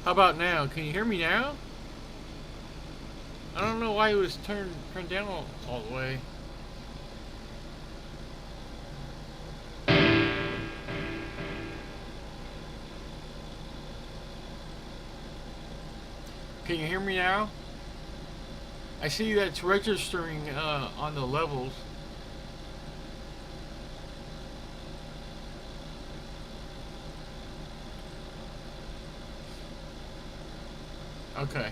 How about now? Can you hear me now? I don't know why it was turned down all the way. Can you hear me now? I see that it's registering on the levels. Okay.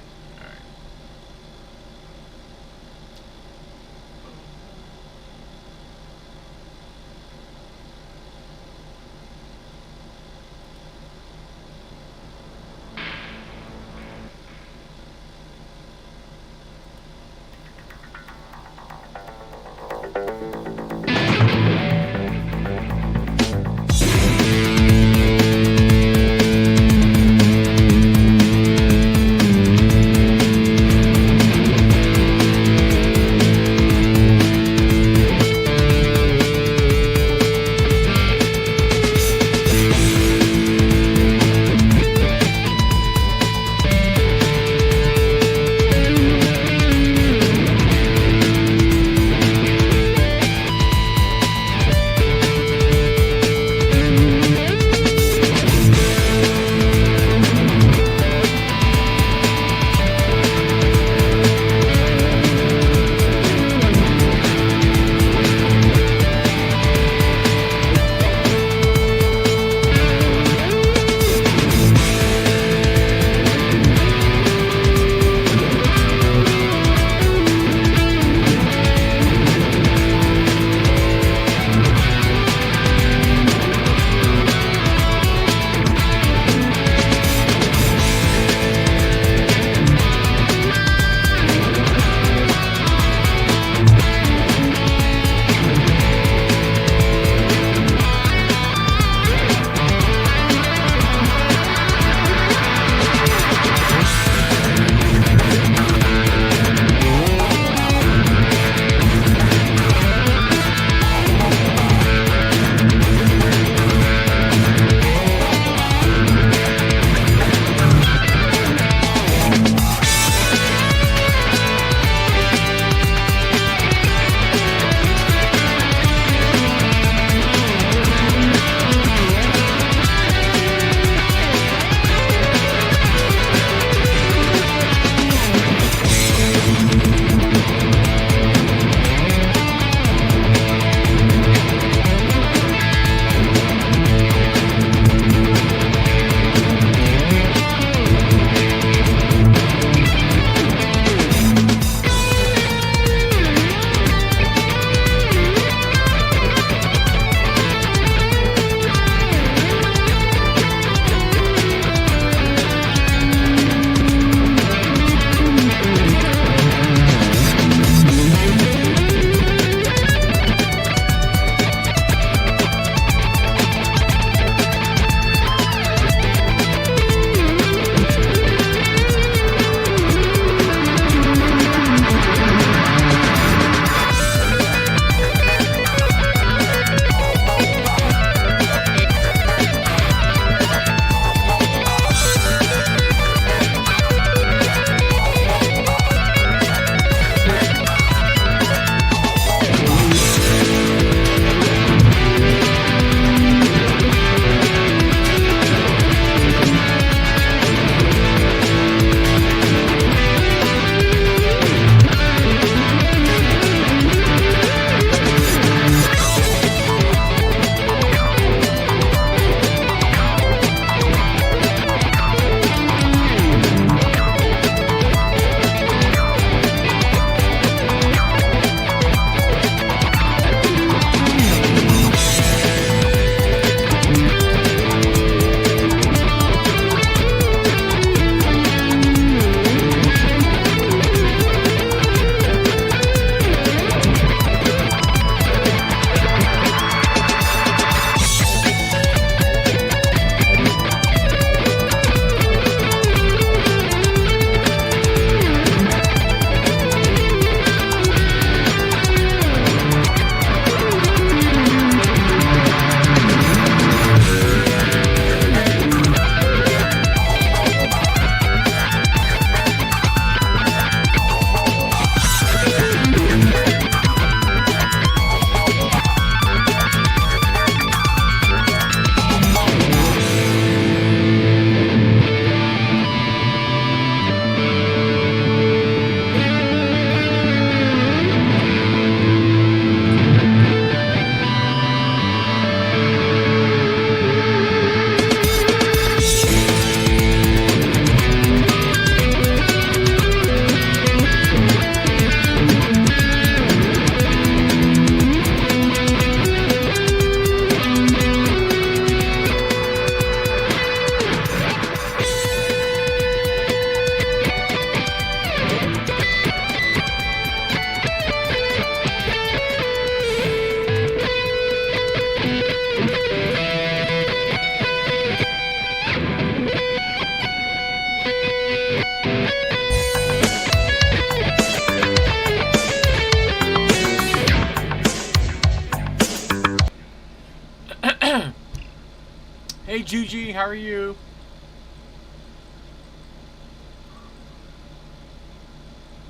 Hey Juji, how are you?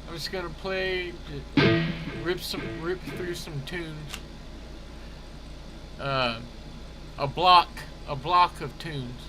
I'm just gonna play, rip through some tunes. Uh, a block, a block of tunes.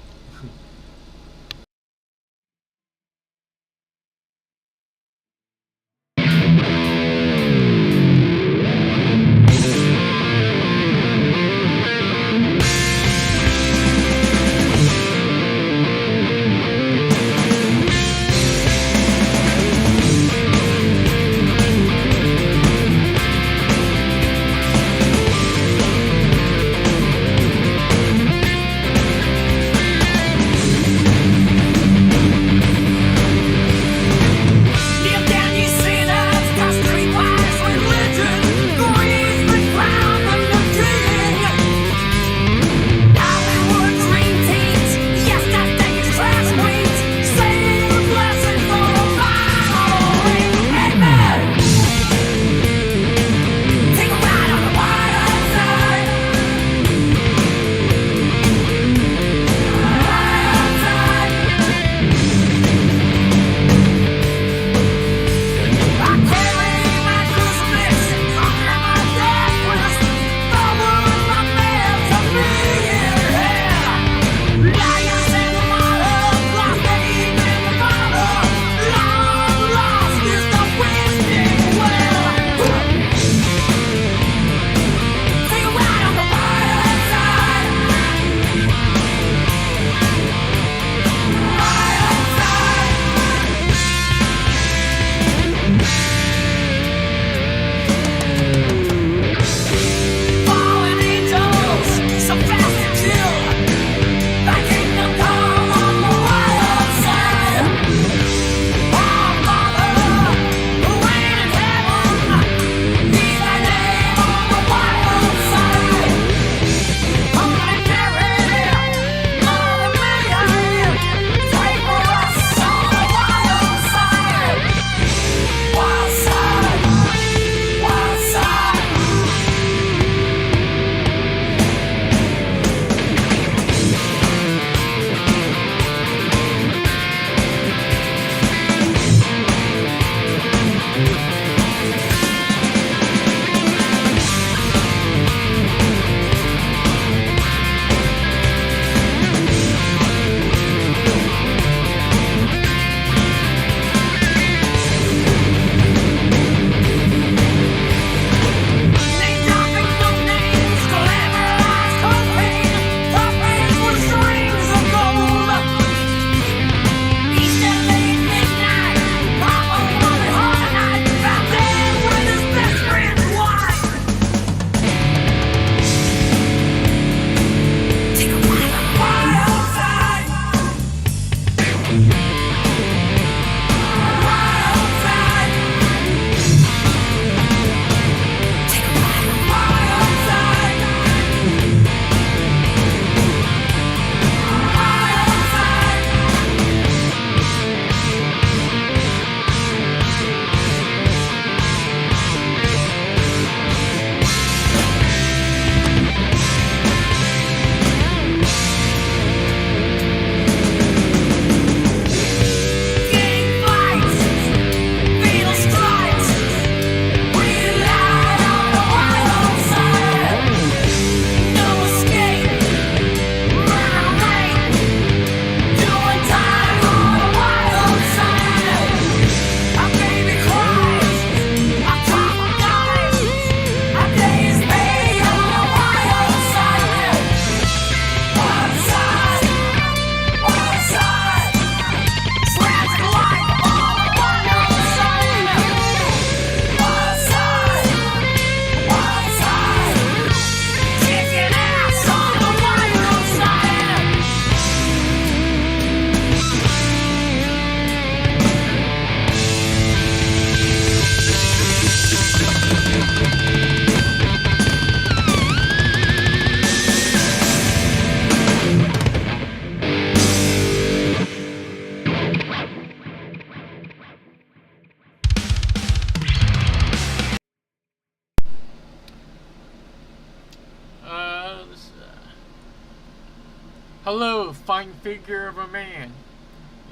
Hello, fine figure of a man.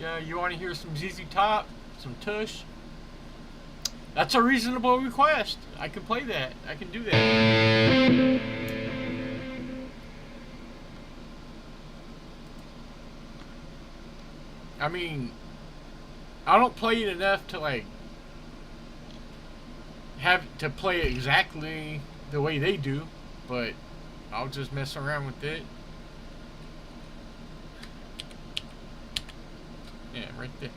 Yeah, you want to hear some ZZ Top, some Tush? That's a reasonable request. I can play that. I can do that. I mean, I don't play it enough to like have to play it exactly the way they do, but I'll just mess around with it. Yeah, right there.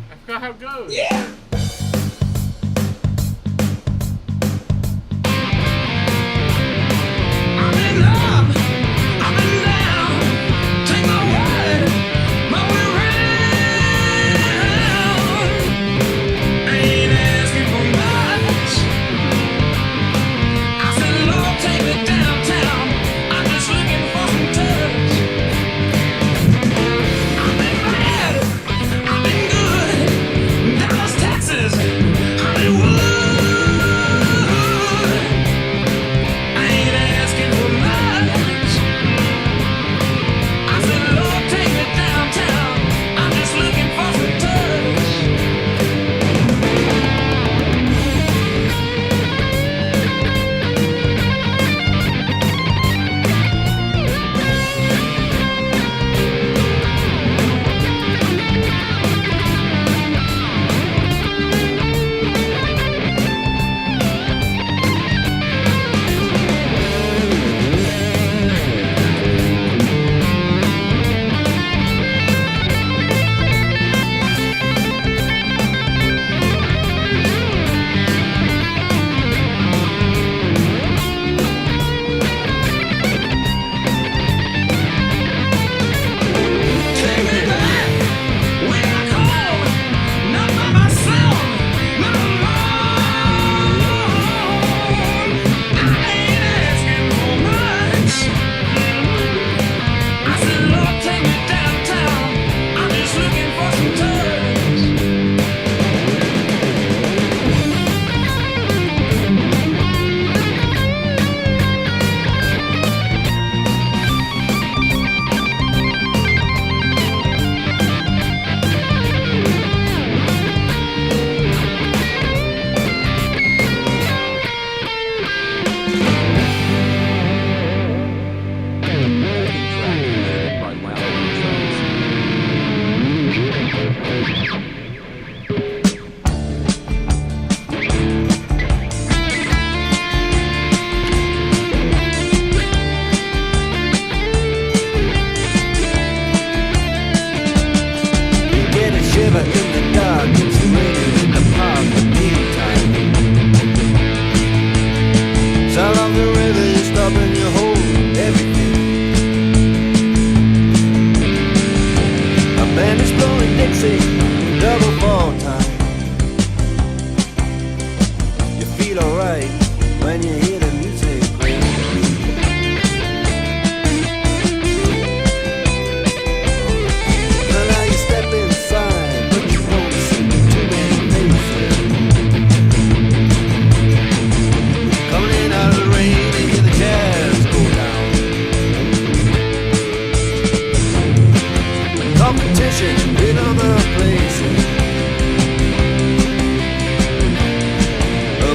I forgot how it goes. Yeah.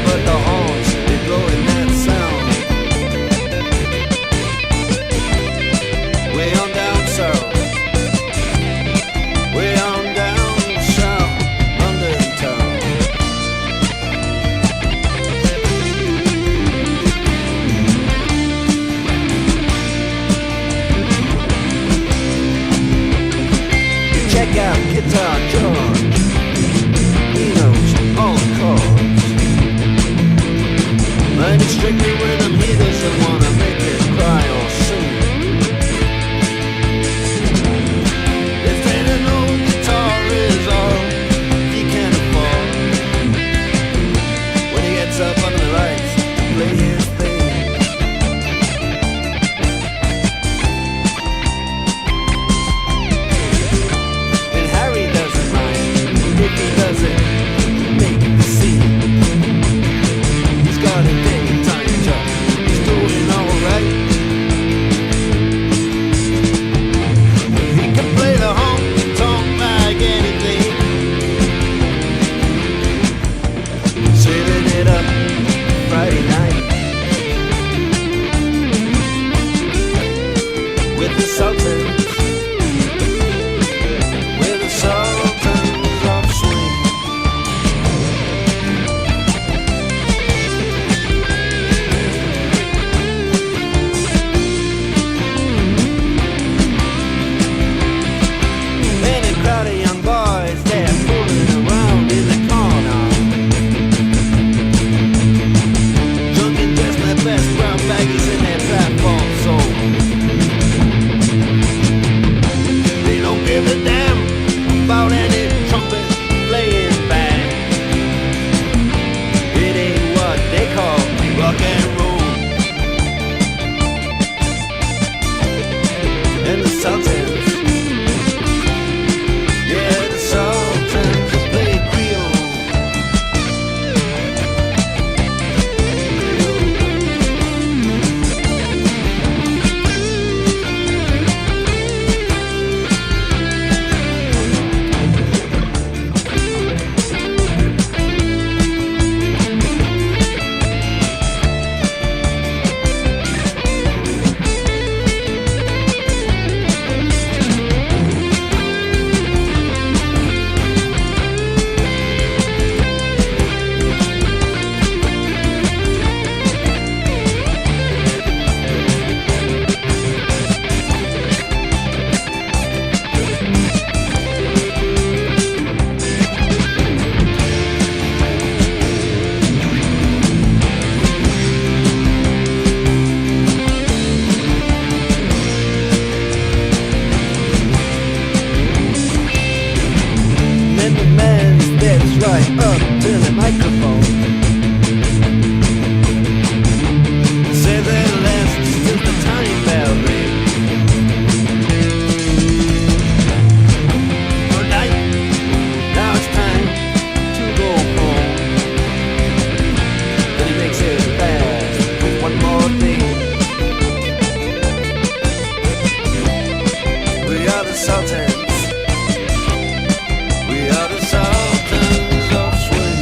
But the horns, they blow in that Friday night with the Sultans, with the Sultans of Swing. Many crowd of young boys, they're fooling around in the corner. Drunken dressed in their best brown baggies in their platform soul. They don't give a damn about any trumpet playing band. It ain't what they call rock and roll. And the Sultans, yeah, the Sultans play Creole. Then the man steps right up to the microphone. Says at last since the time bell rang. Good night, now it's time to go home. Then he makes it fast with one more thing. We are the Sultans. We are the Sultans of Swing.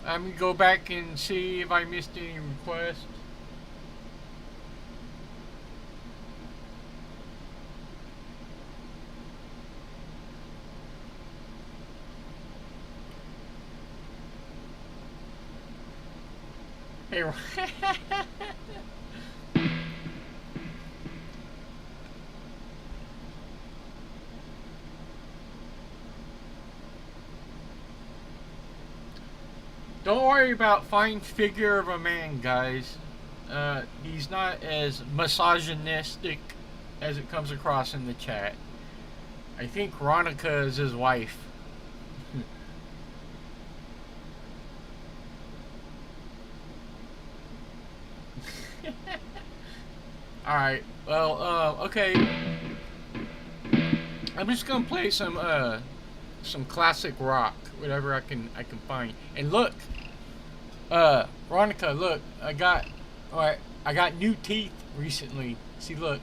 Let me go back and see if I missed any requests. Hey, don't worry about fine figure of a man, guys. He's not as misogynistic as it comes across in the chat. I think Ronica is his wife. Alright, well, okay. I'm just gonna play some classic rock, whatever I can find. And look, Veronica, look, I got new teeth recently. See, look.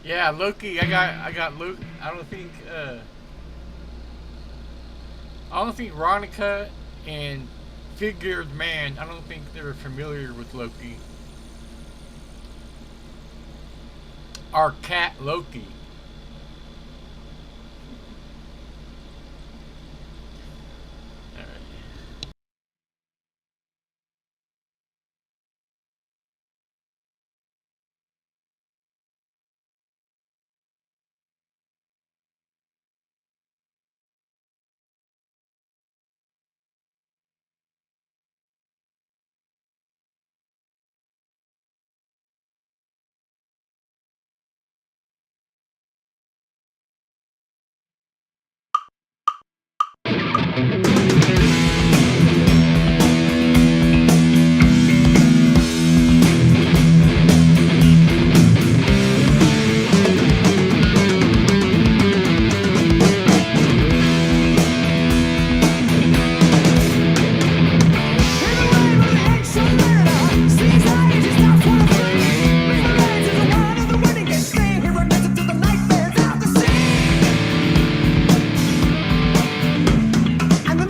Yeah, Loki. I got Luke. I don't think Ronica and Figured Man. I don't think they're familiar with Loki. Our cat Loki. And the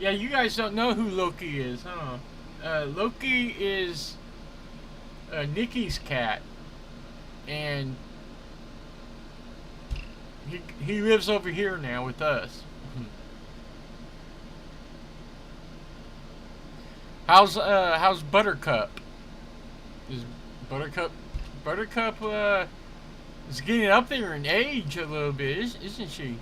Yeah, you guys don't know who Loki is, huh? Loki is Nikki's cat, and he lives over here now with us. How's Buttercup? Is Buttercup is getting up there in age a little bit, isn't she?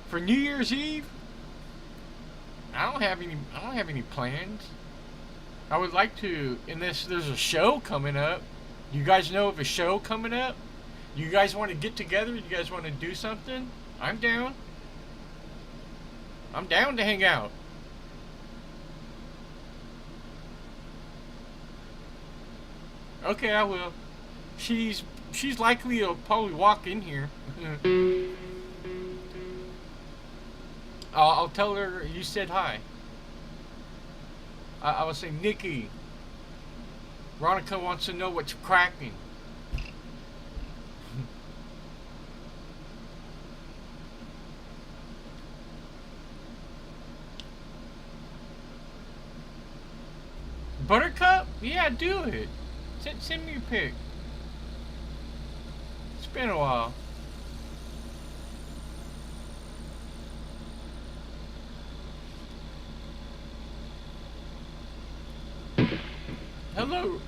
For New Year's Eve, I don't have any plans. I would like to, unless there's a show coming up. You guys know of a show coming up? You guys want to get together? You guys want to do something? I'm down. I'm down to hang out. Okay, I will. She's likely to probably walk in here. I'll tell her you said hi. I will say, Nikki, Veronica wants to know what's cracking. Buttercup? Yeah, do it. Send me a pic. It's been a while. Hello.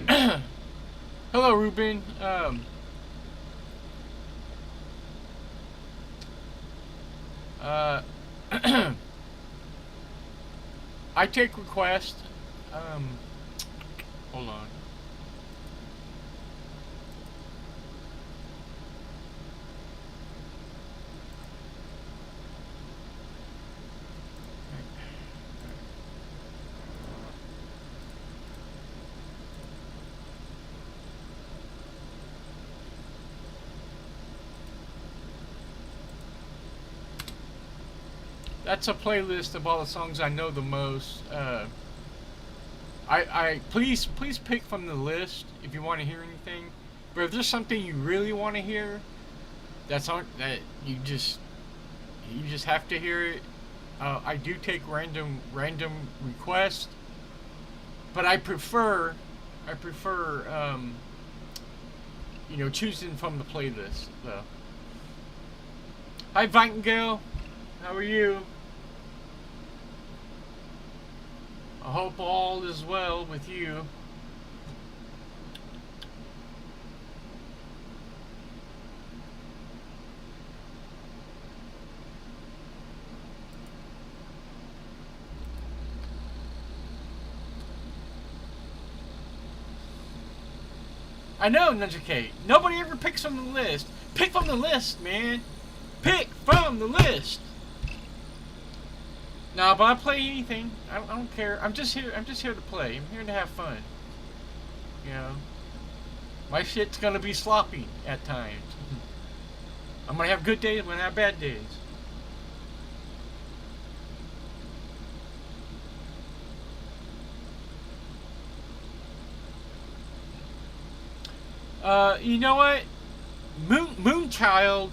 Hello, Ruben. I take requests. Hold on. That's a playlist of all the songs I know the most. Please pick from the list if you want to hear anything. But if there's something you really want to hear, that you just have to hear it. I do take random requests, but I prefer choosing from the playlist though. Hi, Vitengale. How are you? I hope all is well with you. I know, Ninja Kate. Nobody ever picks from the list. Pick from the list, man. Pick from the list. No, but I play anything. I don't care. I'm just here to play. I'm here to have fun. You know, my shit's gonna be sloppy at times. I'm gonna have good days. I'm gonna have bad days. You know what? Moonchild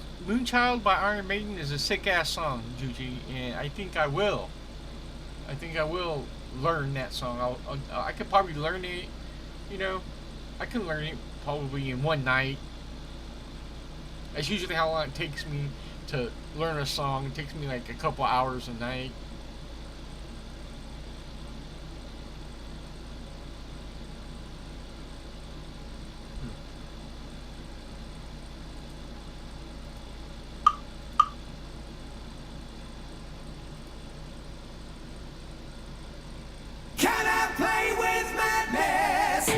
by Iron Maiden is a sick ass song, Juji, and I think I will learn that song. I could probably learn it, I can learn it probably in one night. That's usually how long it takes me to learn a song. It takes me like a couple hours a night. Can I play with madness?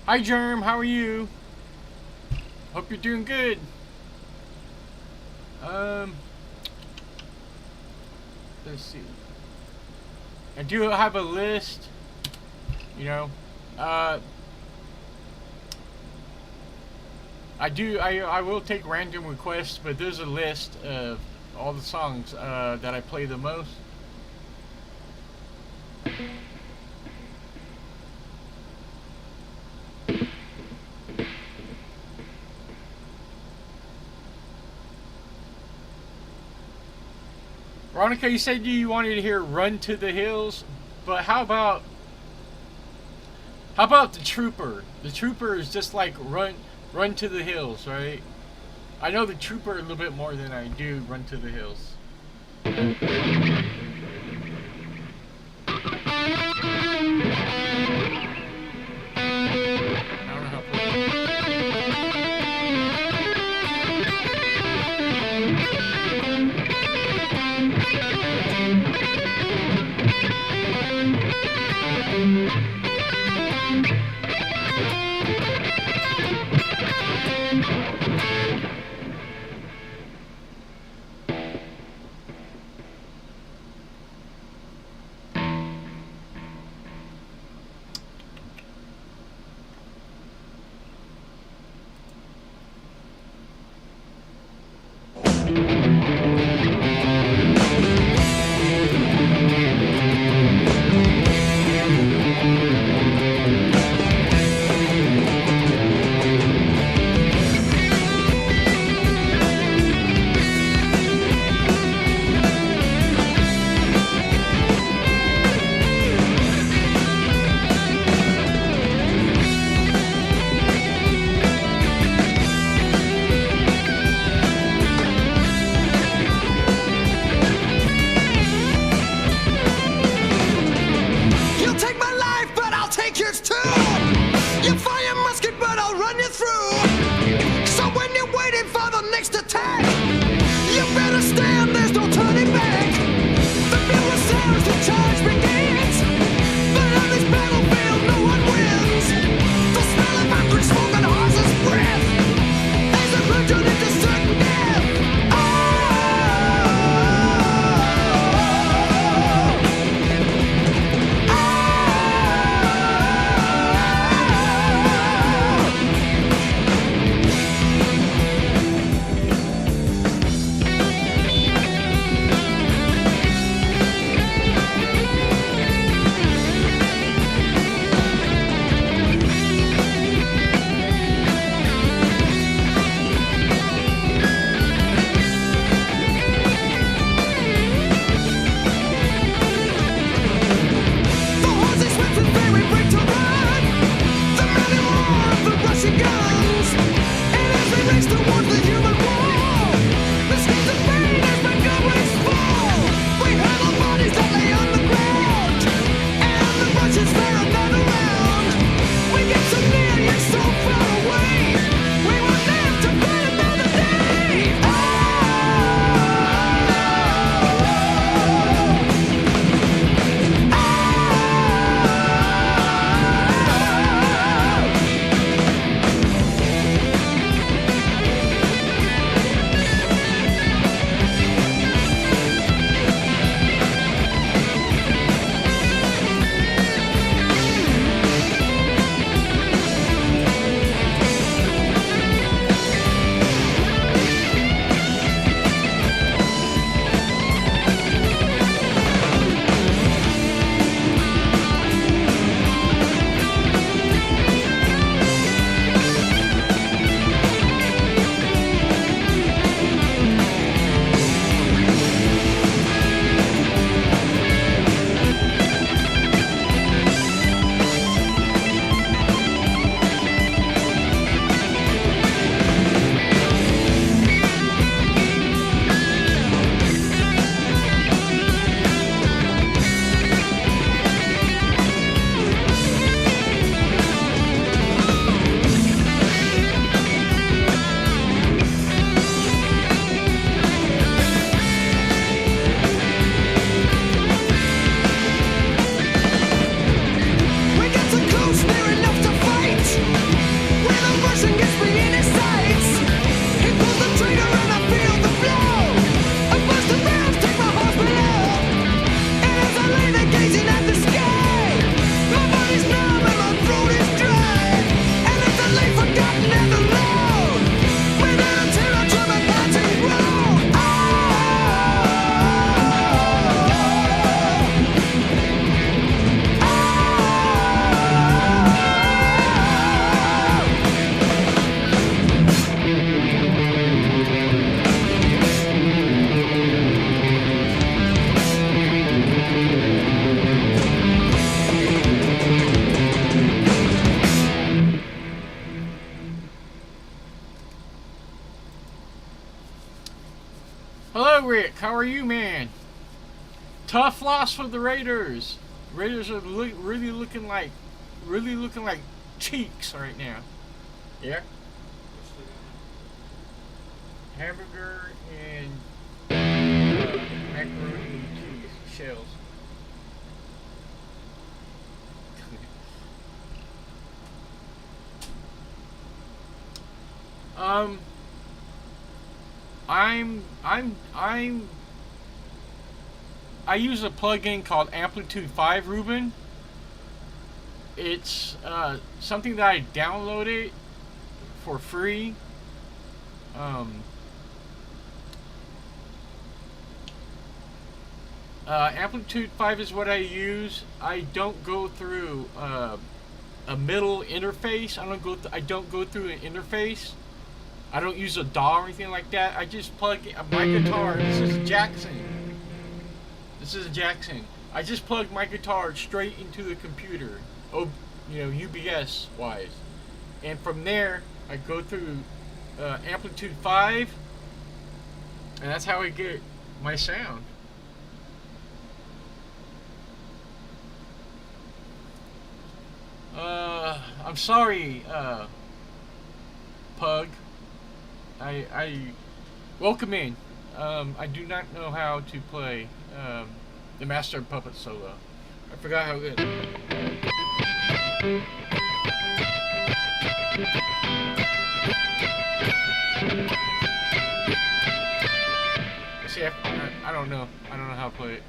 Hi, Germ. How are you? Hope you're doing good. Let's see. I do have a list. You know, I will take random requests, but there's a list of all the songs that I play the most. Veronica, you said you wanted to hear "Run to the Hills," but how about the Trooper? The Trooper is just like Run to the Hills, right? I know the Trooper a little bit more than I do Run to the Hills. are you, man? Tough loss for the Raiders. Raiders are really looking like cheeks right now. Yeah. Hamburger and macaroni and cheese shells. I use a plugin called Amplitude 5, Ruben. It's something that I downloaded for free. Amplitude 5 is what I use. I don't go through a middle interface. I don't go through an interface. I don't use a DAW or anything like that. I just plug my guitar. This is a Jackson. I just plug my guitar straight into the computer. Oh, UBS wise, and from there I go through Amplitude 5, and that's how I get my sound. I'm sorry, Pug. I welcome in. I do not know how to play the Master of Puppets solo. I forgot how good. See, I don't know. I don't know how to play it.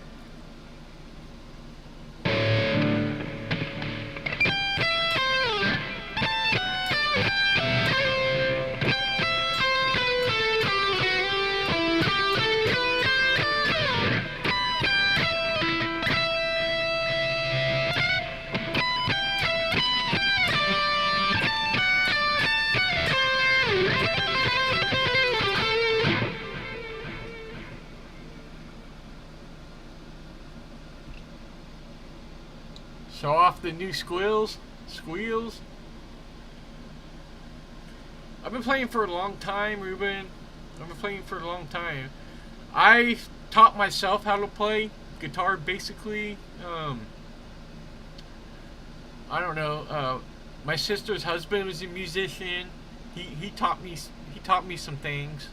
Show off the new squeals. I've been playing for a long time, Ruben. I've been playing for a long time. I taught myself how to play guitar, basically. I don't know. My sister's husband was a musician. He taught me some things.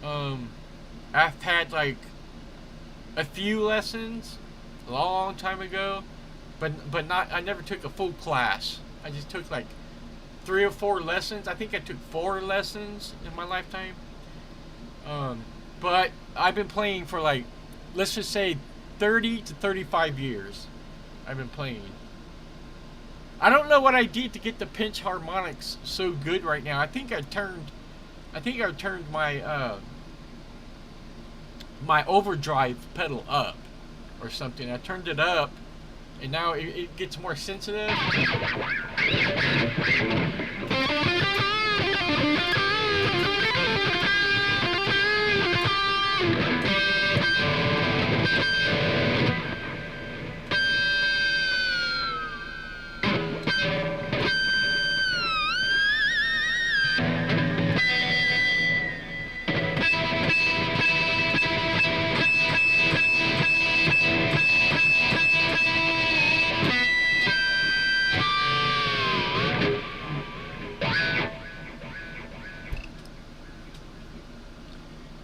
I've had like a few lessons a long time ago. But not. I never took a full class. I just took like 3 or 4 lessons. I think I took 4 lessons in my lifetime. But I've been playing for like, let's just say 30 to 35 years. I've been playing. I don't know what I did to get the pinch harmonics so good right now. I think I turned my my overdrive pedal up or something. I turned it up. And now it gets more sensitive.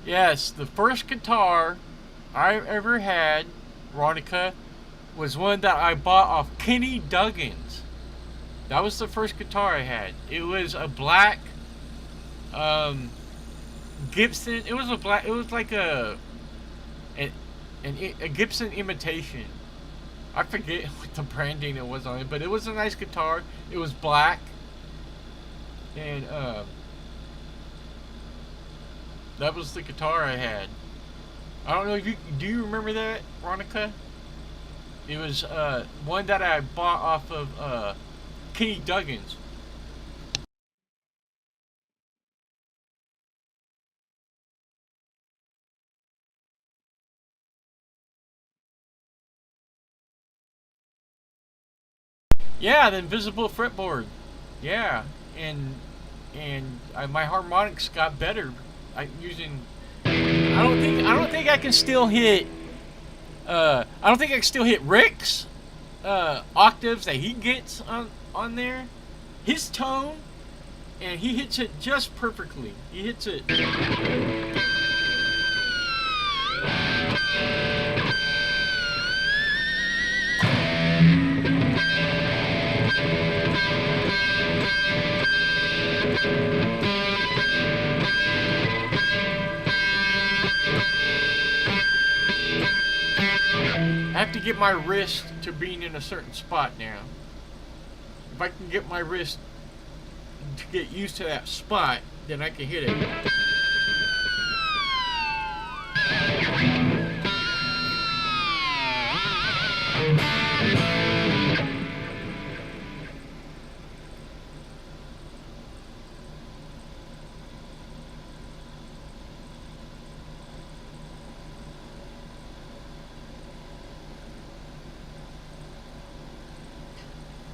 Yes, the first guitar I ever had, Ronica, was one that I bought off Kenny Duggins. That was the first guitar I had. It was a black Gibson. It was like a Gibson imitation. I forget what the branding it was on it, but it was a nice guitar. It was black, and that was the guitar I had. I don't know if do you remember that, Ronica? It was one that I bought off of Kenny Duggins. Yeah, the invisible fretboard. Yeah, and my harmonics got better. I I don't think I can still hit. I don't think I can still hit Rick's octaves that he gets on there. His tone, and he hits it just perfectly. He hits it. I have to get my wrist to being in a certain spot now. If I can get my wrist to get used to that spot, then I can hit it.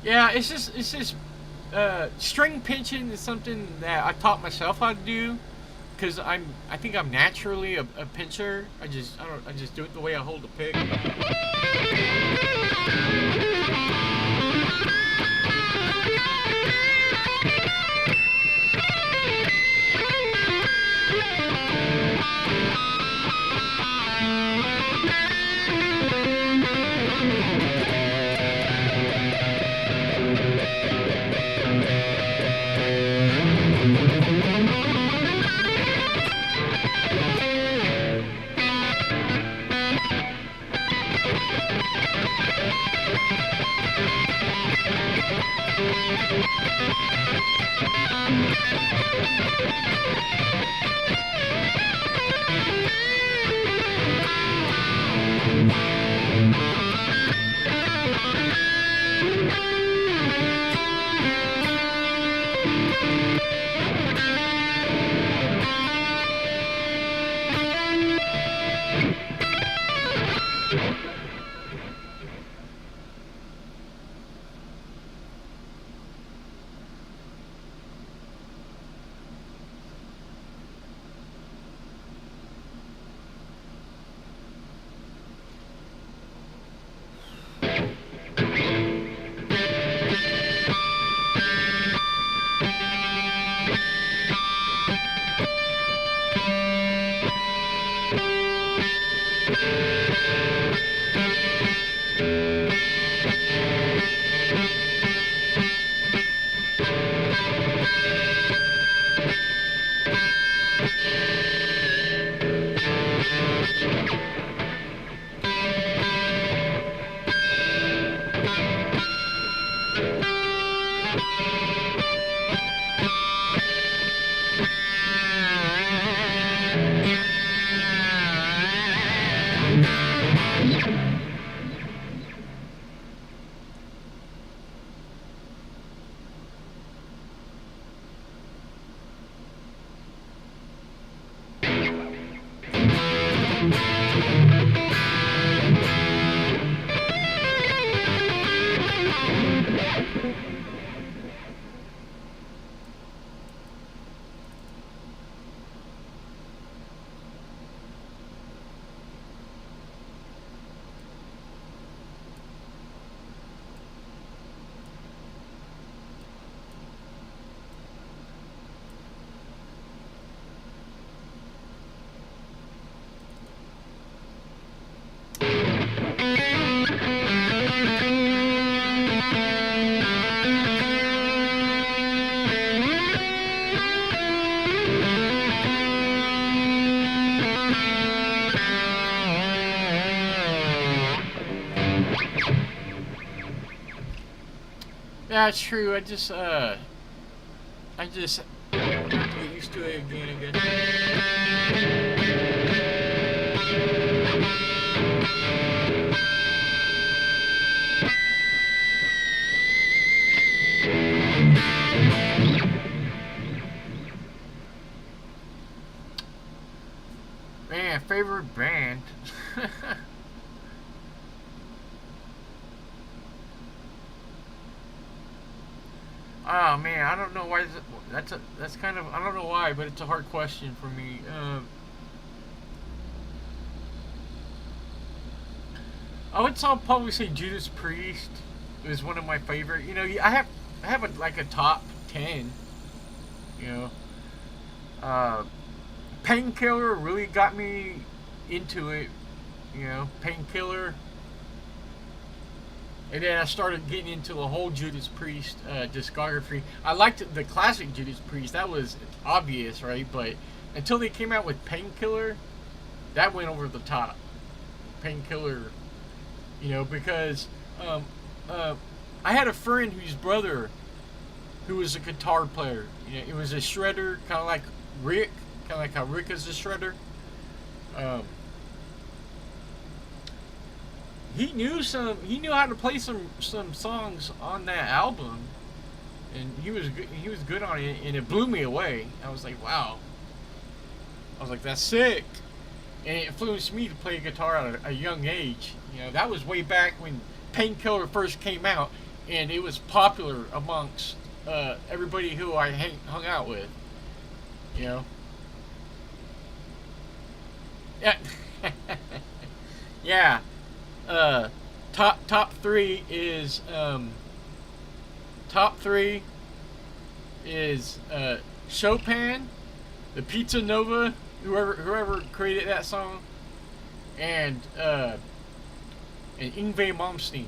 Yeah, it's just string pinching is something that I taught myself how to do, because I think I'm naturally a pincher. I just do it the way I hold the pick. Yeah, it's true. I just have to get used to it again, I guess. Man, favorite band. Oh man, I don't know why. That's kind of, I don't know why, but it's a hard question for me. I would probably say Judas Priest is one of my favorite. You know, I have like a top 10. You know, Painkiller really got me into it. You know, Painkiller. And then I started getting into the whole Judas Priest discography. I liked the classic Judas Priest. That was obvious, right? But until they came out with Painkiller, that went over the top. Painkiller, you know, because I had a friend whose brother who was a guitar player. You know, it was a shredder, kind of like Rick, kind of like how Rick is a shredder. He knew how to play some songs on that album, and he was good on it, and it blew me away. I was like, wow. I was like, that's sick, and it influenced me to play guitar at a young age. You know, that was way back when Painkiller first came out, and it was popular amongst everybody who I hung out with. You know. Yeah. Yeah. Top three is Chopin, the Pizza Nova, whoever created that song, and Yngwie Malmsteen.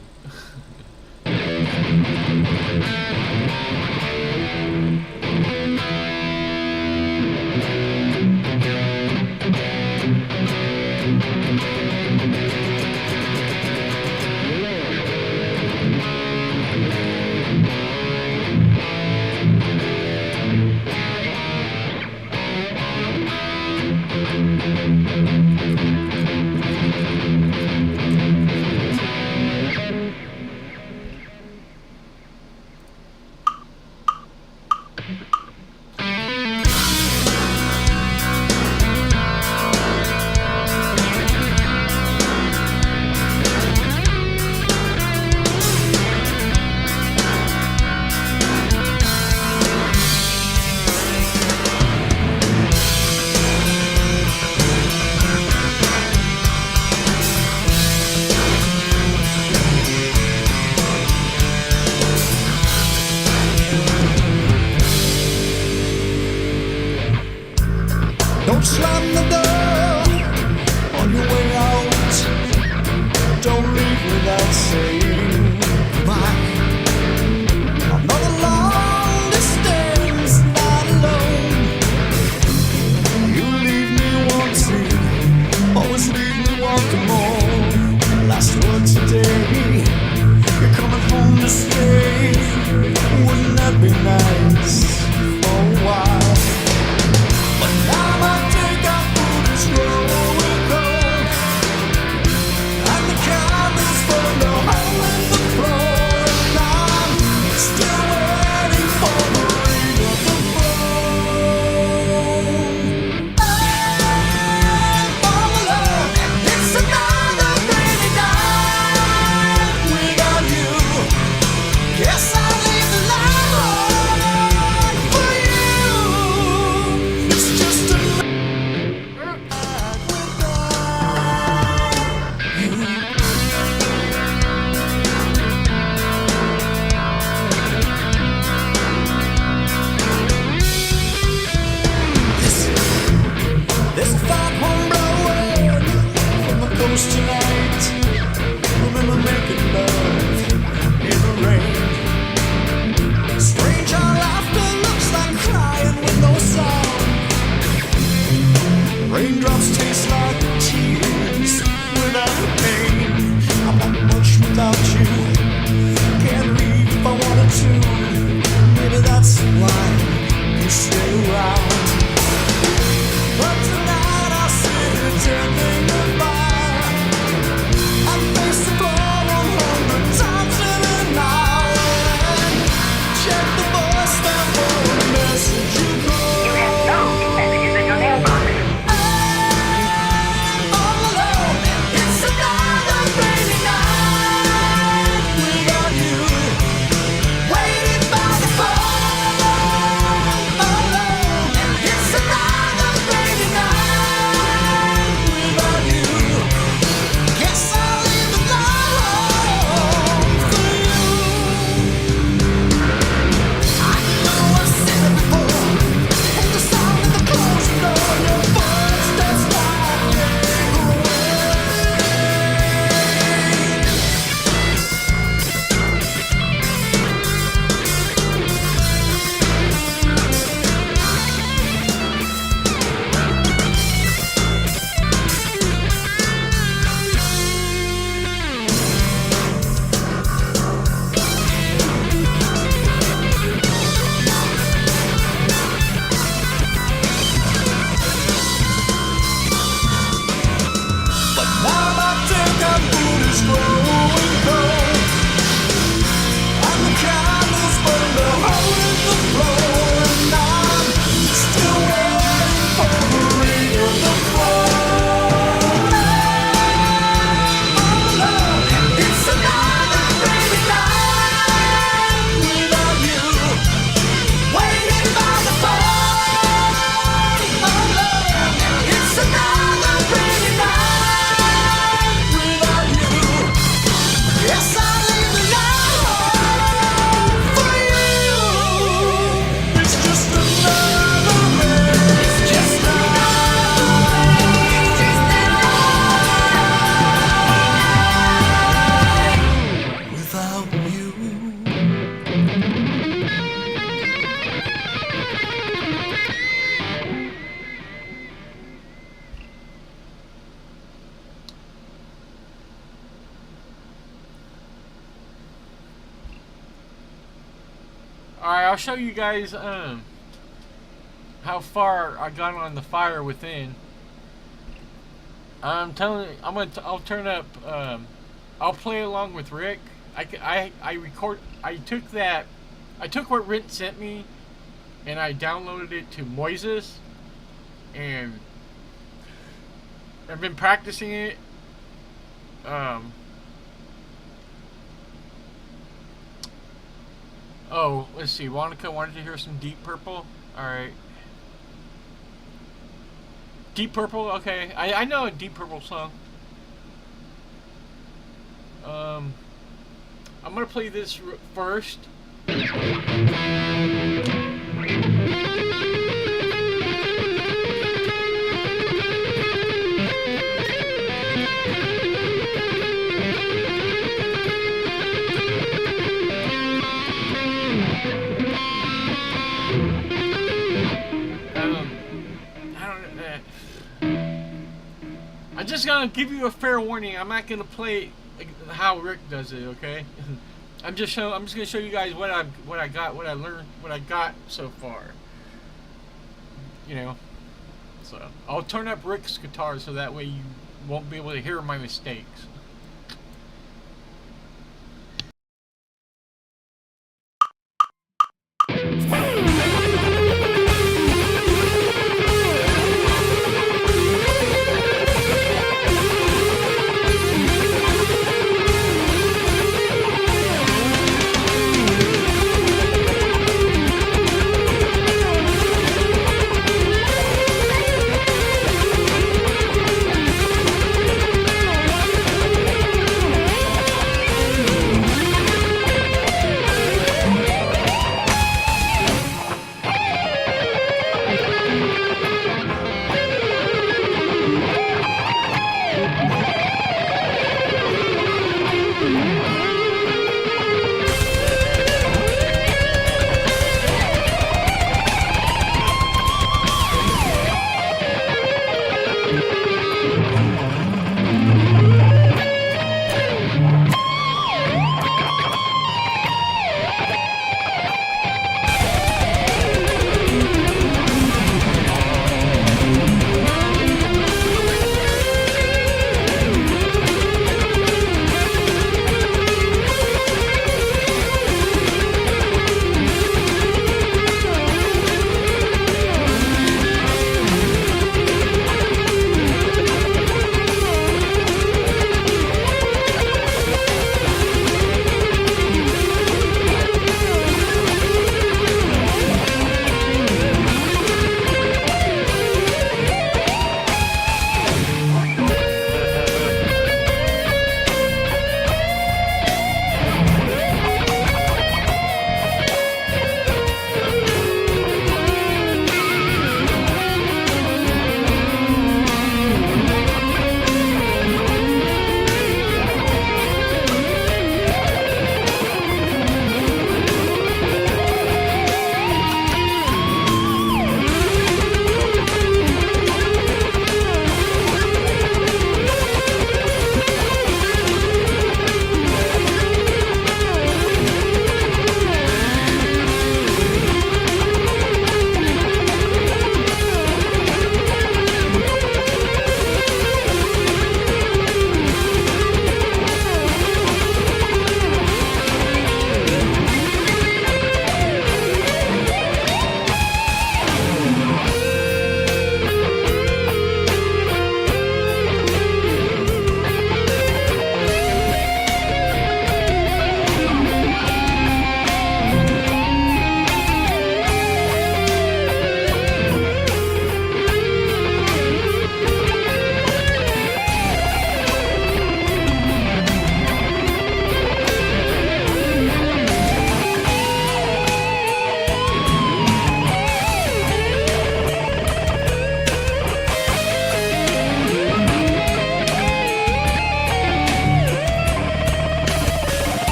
Don't slam the door on your way out. Don't leave without saying goodbye. Another long distance, not alone. You leave me wanting, always leave me wanting more. Last word today, you're coming home to stay. Wouldn't that be nice for a while? But now my takeout food is growing cold, and the cabin's full of no Yes, I leave the light for you. It's just another way. It's just another without you. Alright, I'll show you guys how far I got on the Fire Within. I'm telling you, I'll turn up I'll play along with Rick. I took what Rick sent me and I downloaded it to Moises, and I've been practicing it. Oh, let's see. Monica wanted to hear some Deep Purple. Alright. Deep Purple? Okay. I know a Deep Purple song. I'm gonna play this first. I'm just gonna give you a fair warning. I'm not gonna play how Rick does it, okay? I'm just gonna show you guys what I learned, what I got so far. You know, so I'll turn up Rick's guitar so that way you won't be able to hear my mistakes.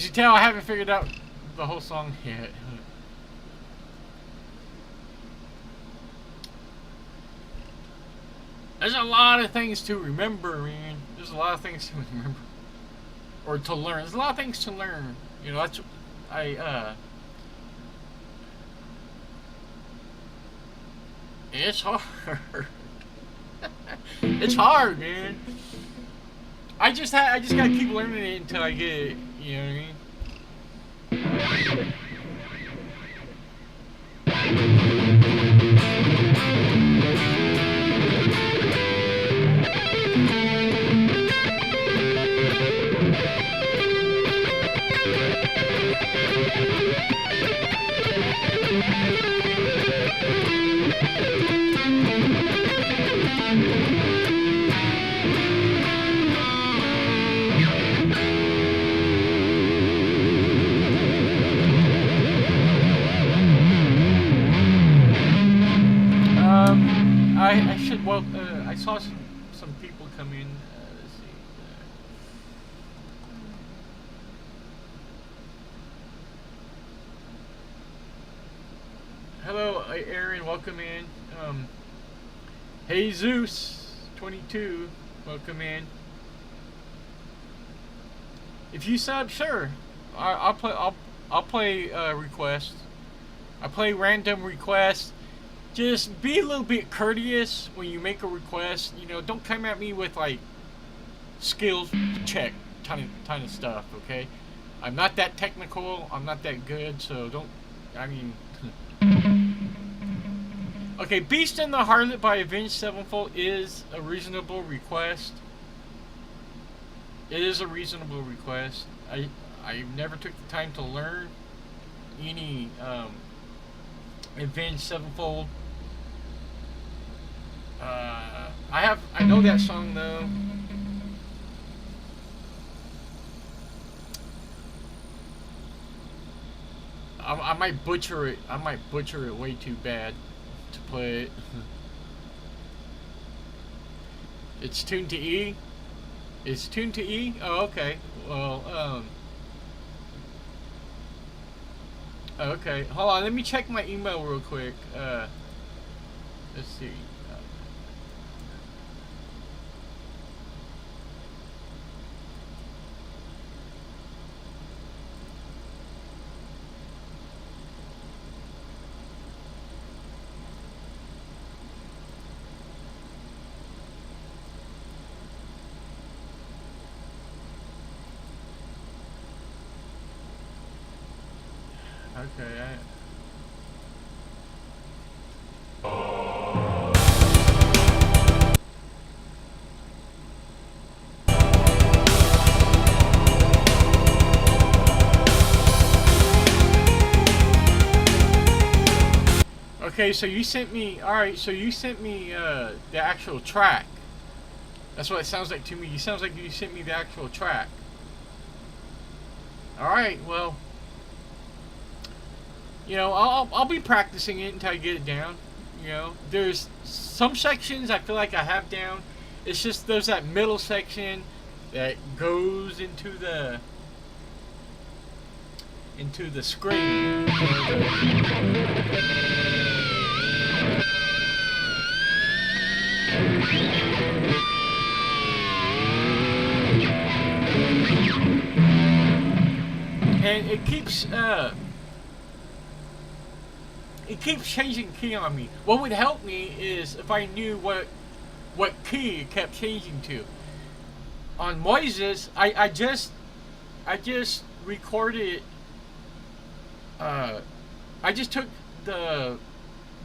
As you tell, I haven't figured out the whole song yet. There's a lot of things to remember, man. There's a lot of things to remember. Or to learn. There's a lot of things to learn. You know, that's... It's hard. It's hard, man. I just gotta keep learning it until I get it. You know what I mean? I should, well, I saw some people come in, let's see, hello, Aaron, welcome in, Jesus 22, welcome in. If you sub, sure, I'll play requests. I play random requests. Just be a little bit courteous when you make a request. You know, don't come at me with like skills check kind of stuff. Okay, I'm not that technical. I'm not that good. So don't. I mean, okay. Beast and the Harlot by Avenged Sevenfold is a reasonable request. It is a reasonable request. I never took the time to learn any Avenged Sevenfold. I know that song though. I might butcher it. I might butcher it way too bad to play it. It's tuned to E. It's tuned to E. Oh, okay. Well, okay. Hold on. Let me check my email real quick. Let's see. Okay, okay, so you sent me, alright, so you sent me the actual track. That's what it sounds like to me. It sounds like you sent me the actual track. Alright, well, you know, I'll be practicing it until I get it down. You know, there's some sections I feel like I have down. It's just there's that middle section that goes into the screen. And it keeps changing key on me. What would help me is if I knew what key it kept changing to. On Moises, I just recorded. I just took the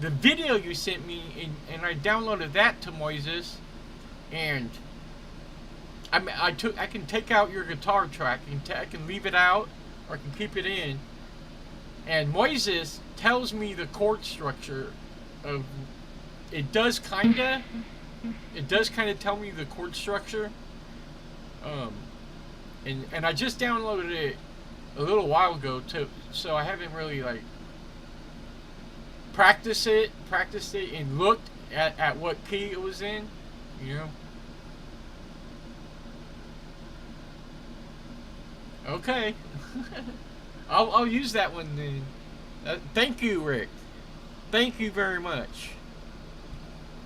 video you sent me and I downloaded that to Moises, and I can take out your guitar track and I can leave it out or I can keep it in. And Moises tells me the chord structure of it does kinda tell me the chord structure. And I just downloaded it a little while ago too, so I haven't really like practiced it and looked at what key it was in, you know. Okay. I'll use that one then. Thank you, Rick. Thank you very much.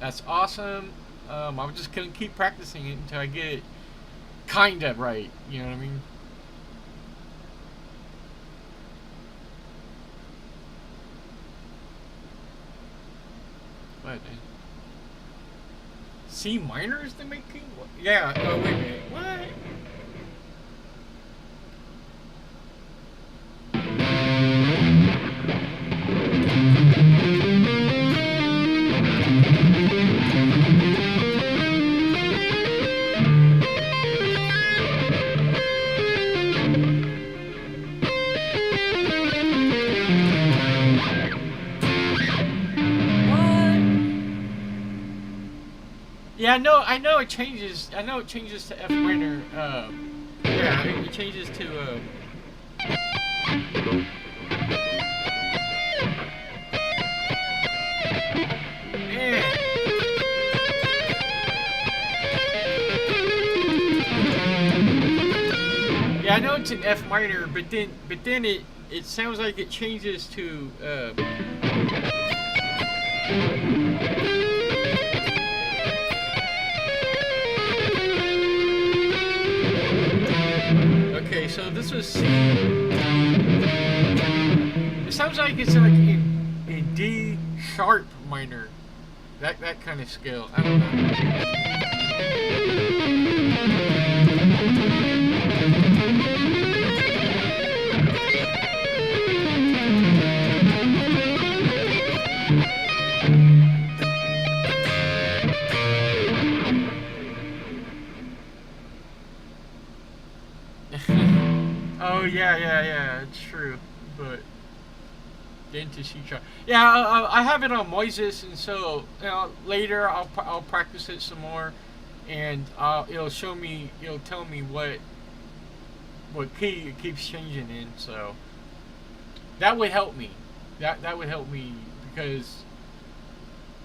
That's awesome. I'm just gonna keep practicing it until I get it kinda right. You know what I mean? What? C minor is the making? Yeah. Oh wait a minute. What? Yeah, I know it changes. I know it changes to F minor. Yeah, it changes to man. Yeah, I know it's an F minor, but then it sounds like it changes to okay, so this was C. It sounds like it's like in D sharp minor. That kind of scale. I don't Oh yeah, it's true, but into C sharp. Yeah, I have it on Moises, and so later I'll practice it some more, and it'll show me, it'll tell me what key it keeps changing in. So that would help me. That would help me because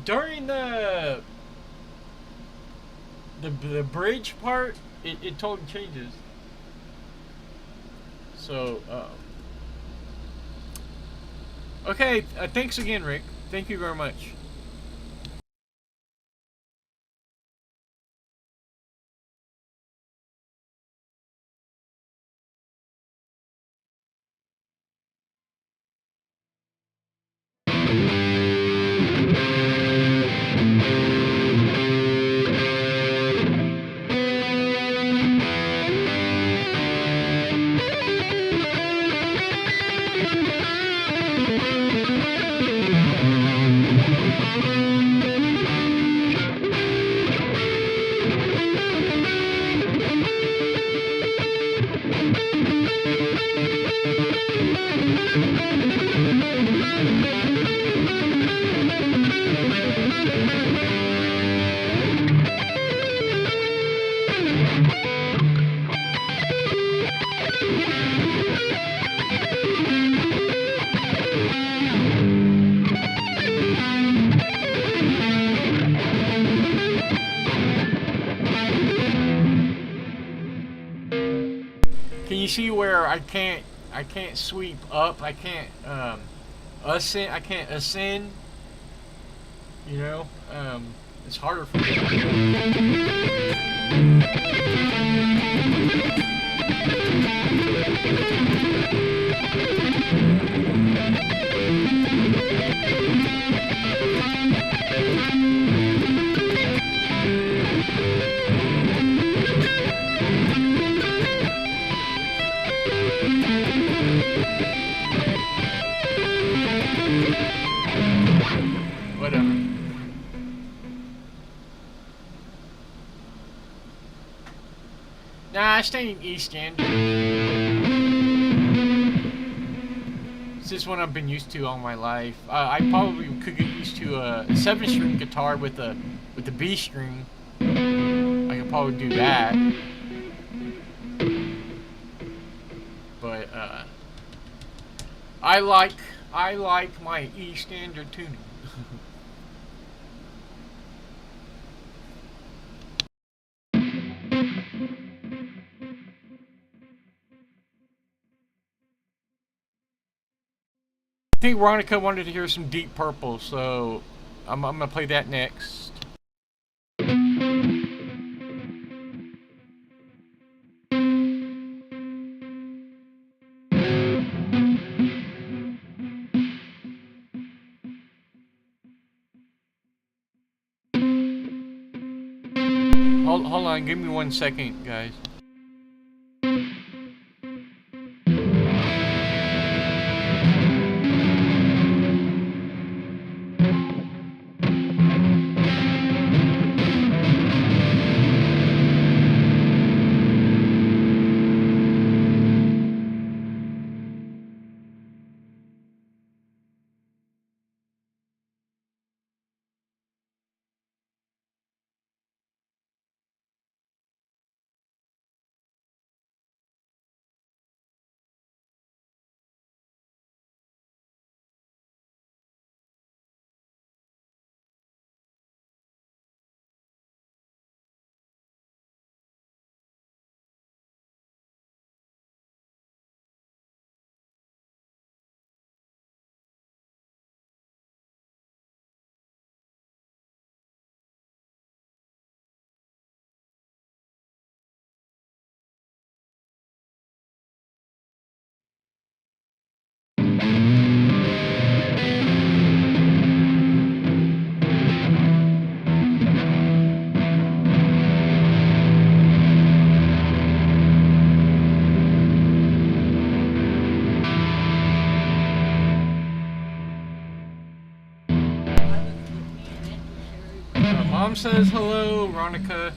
during the bridge part, it totally changes. So, okay, thanks again, Rick. Thank you very much. Can you see where I can't sweep up? I can't ascend. I can't ascend. You know, it's harder for me. Whatever. Nah, I stay in East End. It's just what I've been used to all my life. I probably could get used to a 7-string guitar with the B string. I could probably do that. But I like my E standard tuning. think Ronica wanted to hear some Deep Purple, so I'm gonna play that next. Hold on, give me 1 second, guys. Mom says hello, Ronica.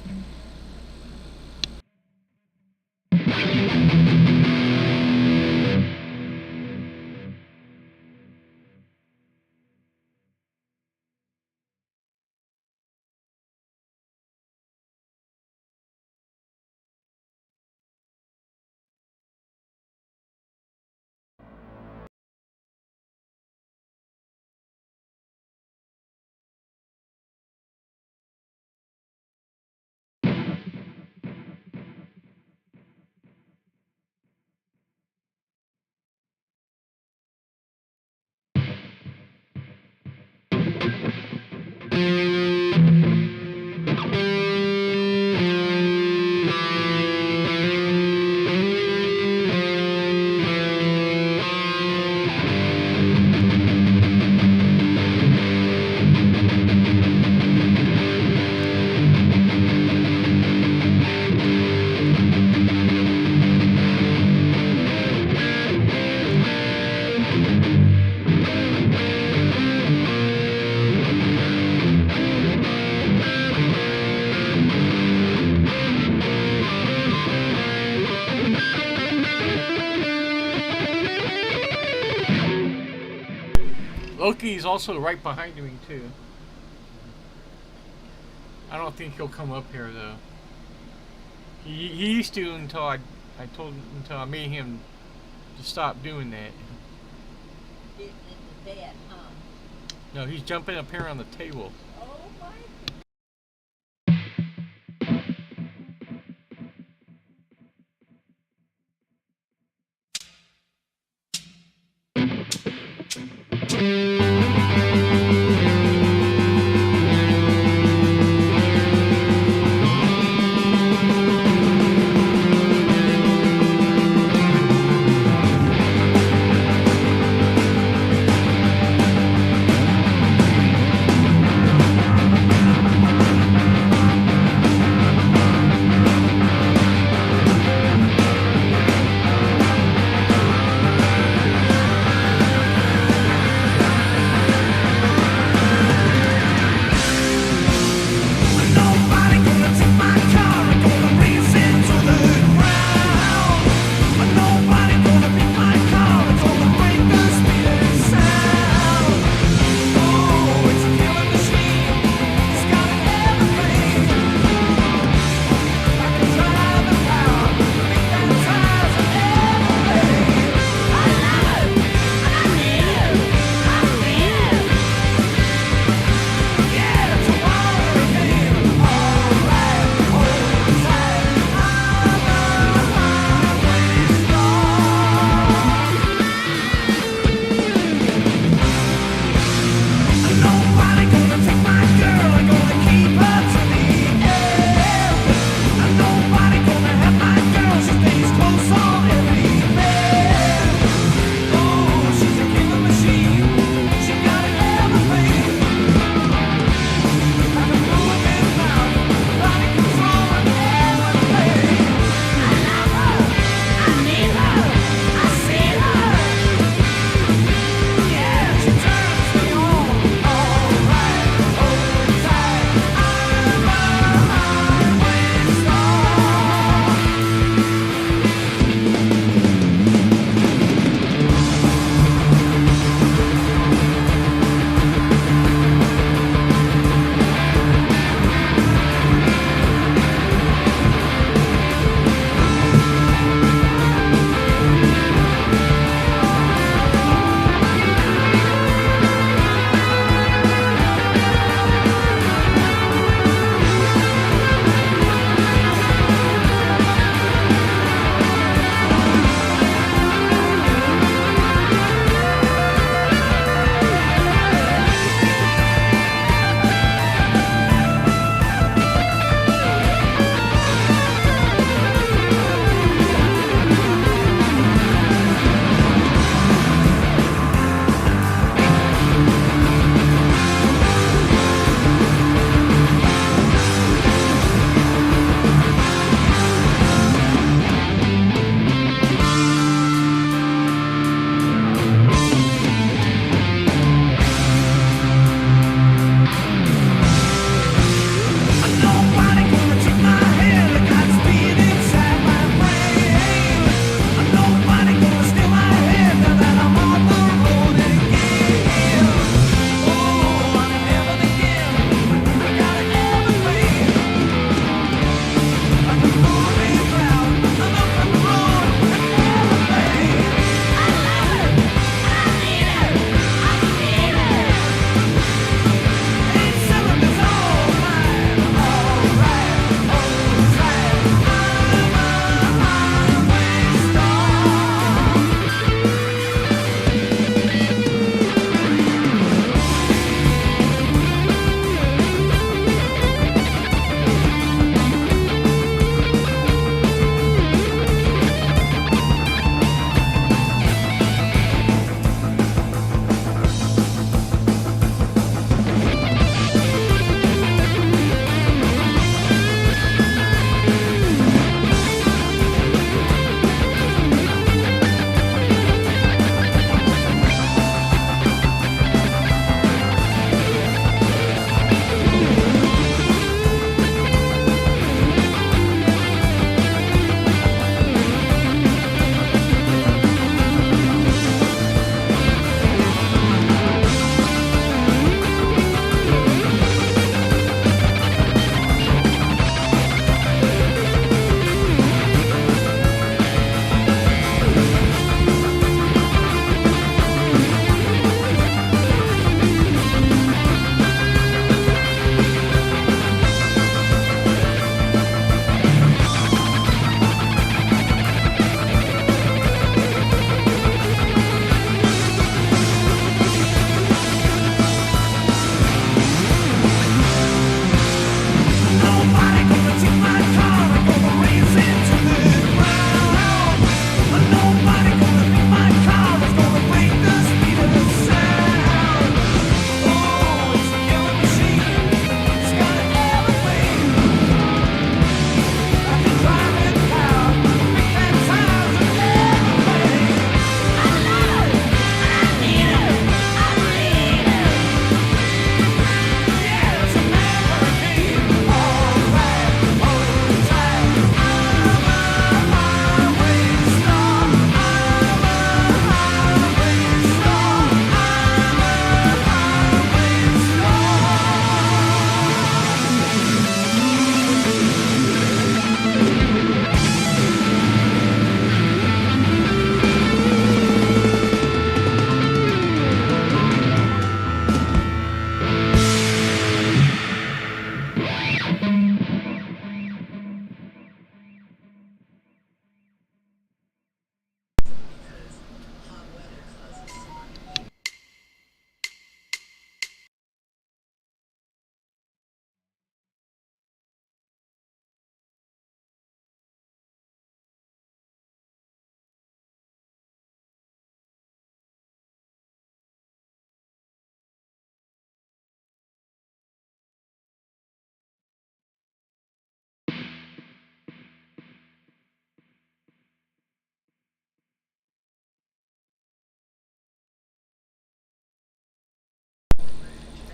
Loki's also right behind me too. I don't think he'll come up here though. He used to until I made him to stop doing that. Getting into bed, huh? No, he's jumping up here on the table. Oh my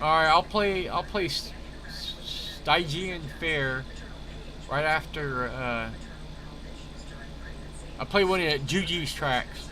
Alright, I'll play Stygian Fair right after I'll play one of Juju's tracks.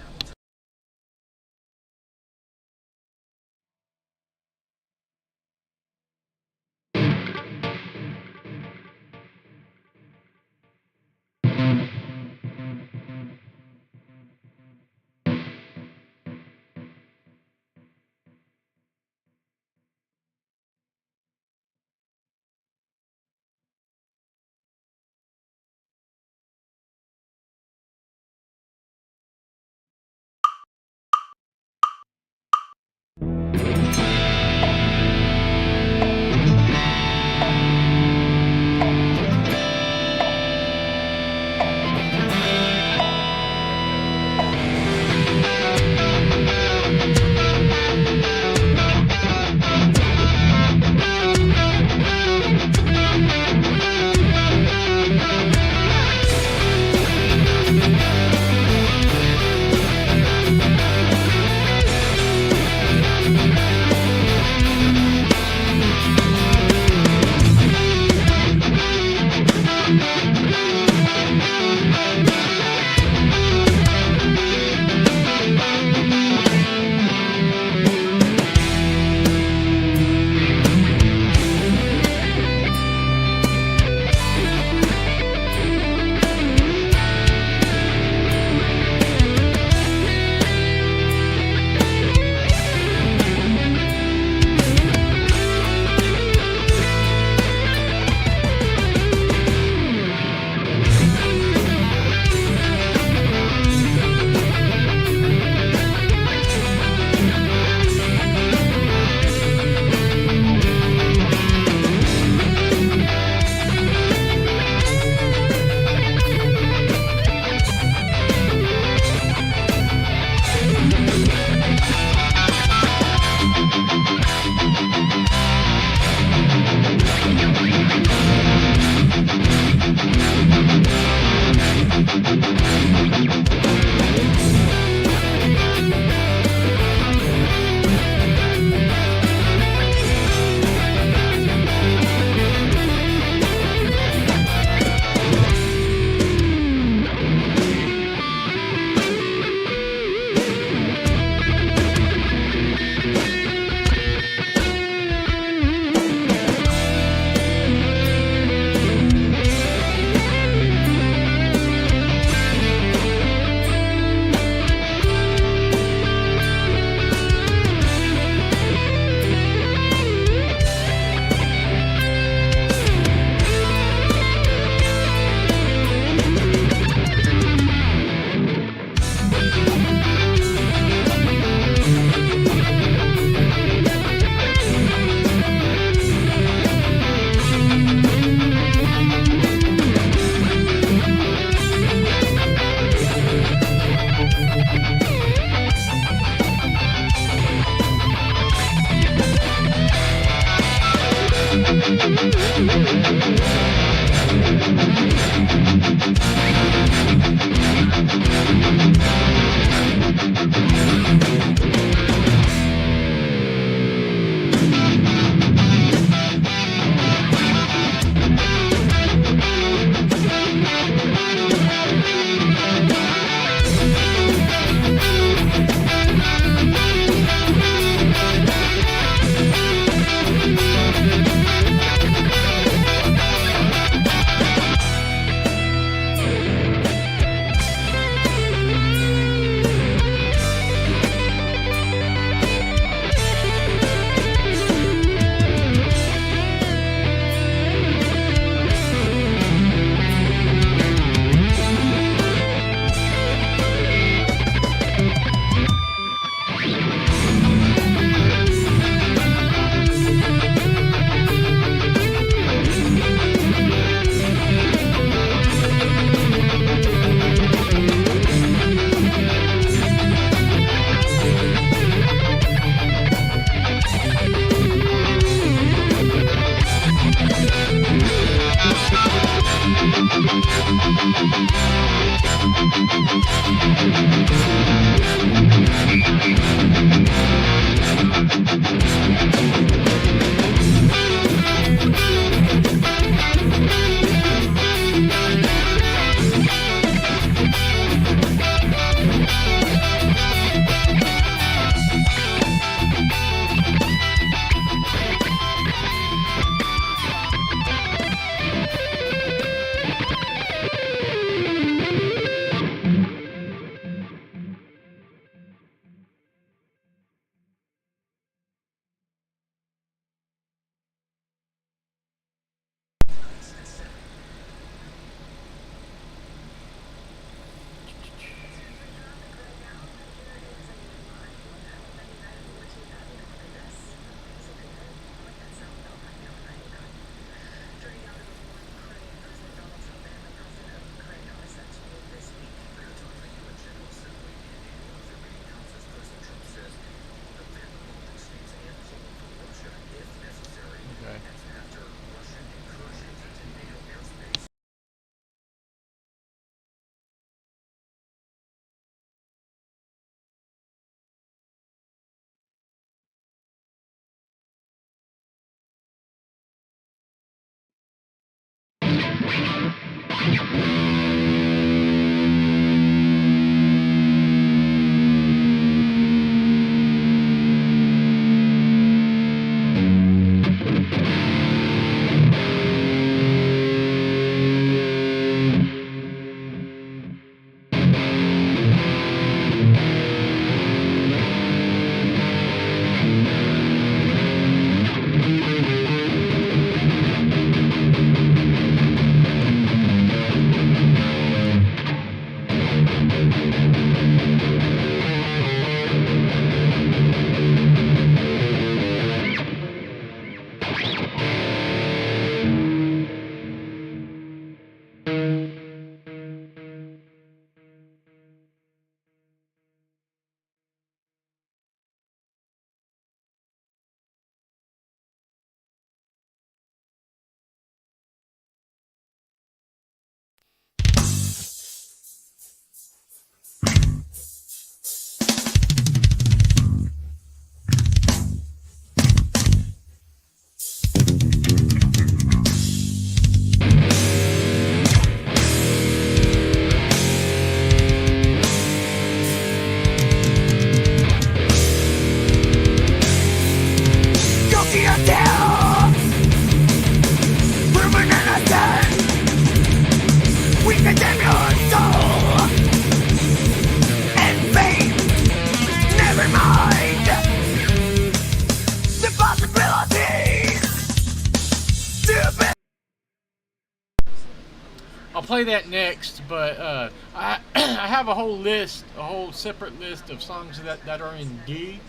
play that next, but I I have a whole separate list of songs that are in D.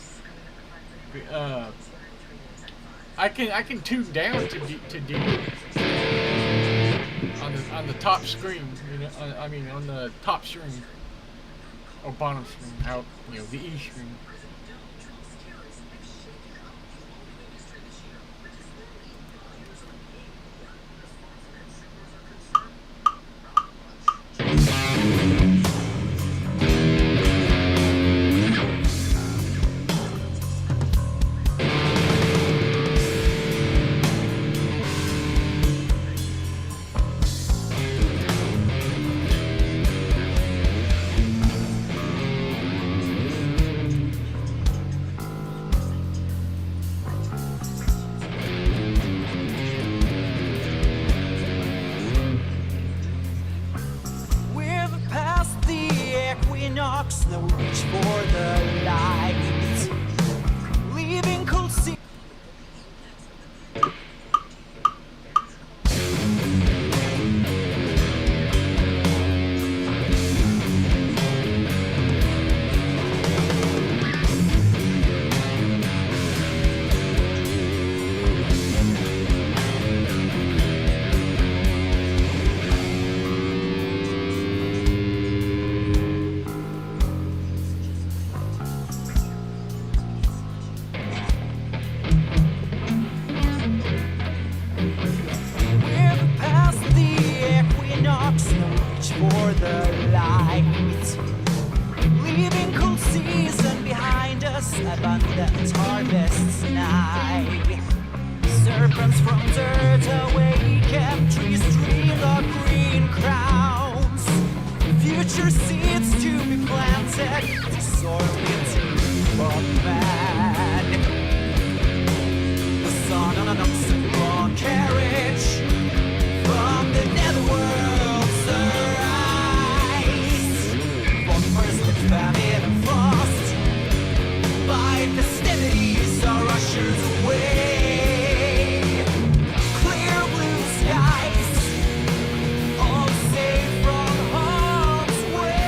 I can tune down to D on the top string. You know, I mean on the top string or bottom string. How the E string. We've passed the equinox, now we reach for the light, leaving cold sea. We've passed the equinox, now we reach for the light, leaving cold season behind us, abundant harvests nigh. Serpents from dirt awaken, trees dream of green crowns, future seeds to be planted, the soil into of man. The sun on an oxen drawn carriage from the netherworld's arise. Bonfires lit famine and frost, by festivities are ushered away. Clear blue skies, all safe from harm's way.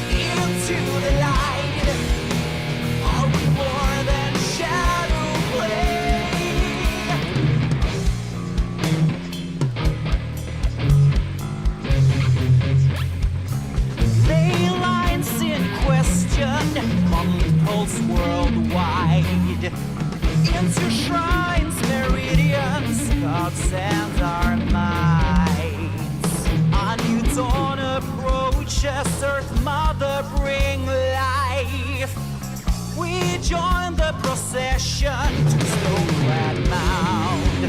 Into the light, are we more than shadow play? Ley lines in question, monolith pulse worldwide. Into shrines, meridians, God sends our minds. A new dawn approaches, Earth Mother bring life. We join the procession to snow-clad mound.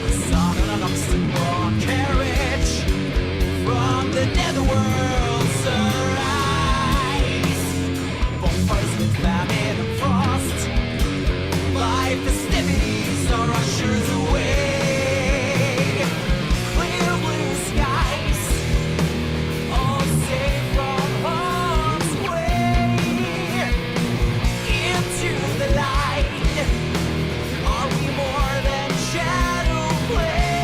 The sun on an oxen-drawn carriage from the netherworld's arise. Bonfires with famine and frost, by festivities are ushers away. Clear blue skies, all safe from harm's way. Into the light, are we more than shadow play?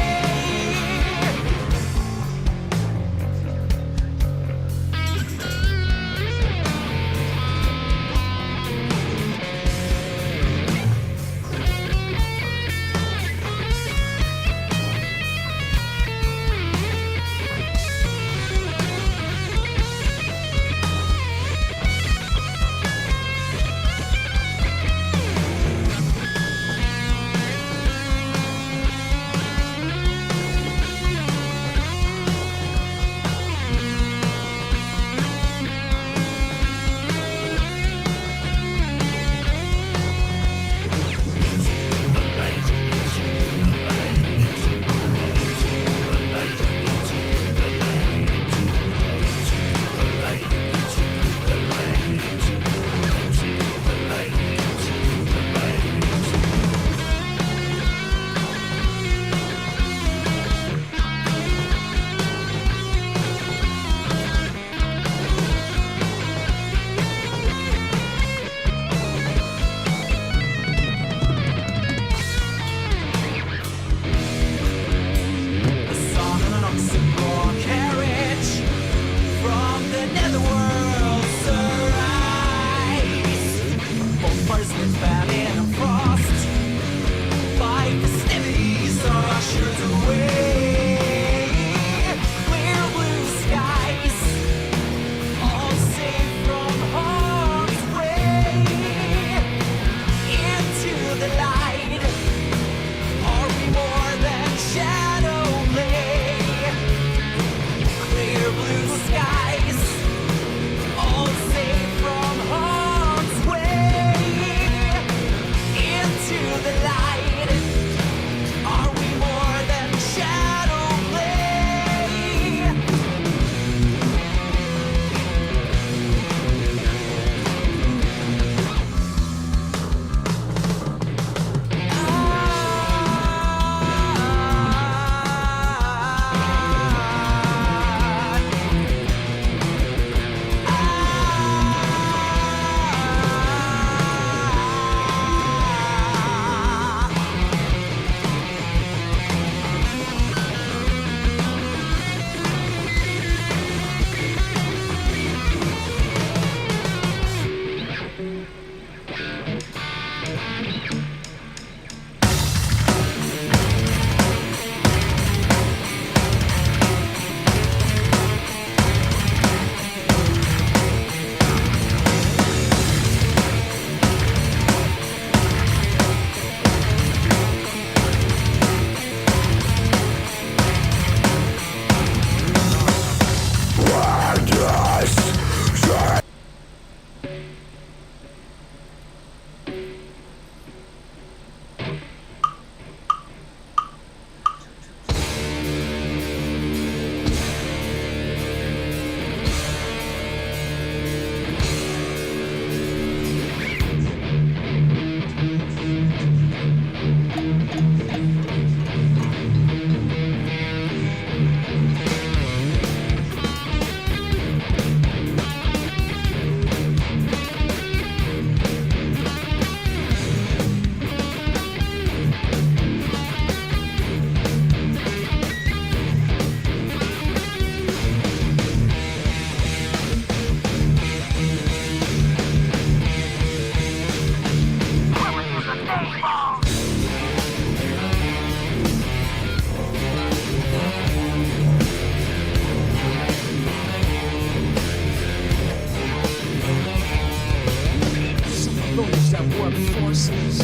forces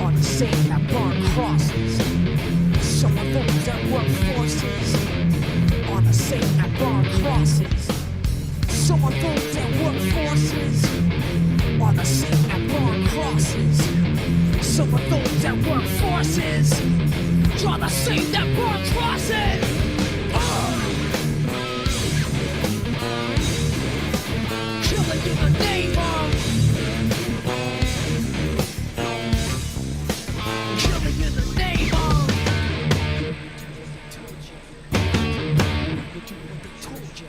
are the same that burn crosses. Some of those that work forces are the same that burn crosses. Some of those that work forces are the same that burn crosses. Some of those that work forces are the same that burn crosses. Killing in the name of. Killing in the name of. You do what they told you.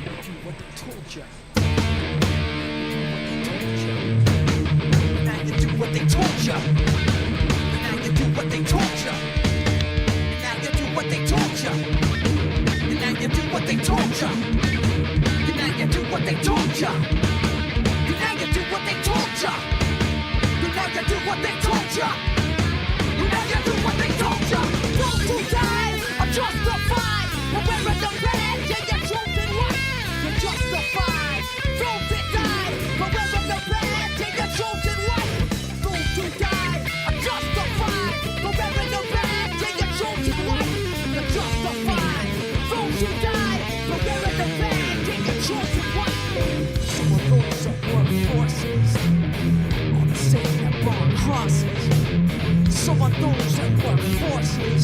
You do what they told you. Now you do what they told you. Now you do what they told you. Now you do what they told you. Now you do what they told you. Now you do what they told you. Now you do what they told you. Now you do what they told you. Now you do what they told you. Those who died are justified. But wearing the badge and you're chosen one. You're justified. Those that died, but wearing the badge and you're chosen one. Those who died are justified. But wearing the badge and you're chosen one. You're justified. Those who died, but wearing the badge and you're chosen one. Some of those that work forces are the same that burn crosses. Some of those that work forces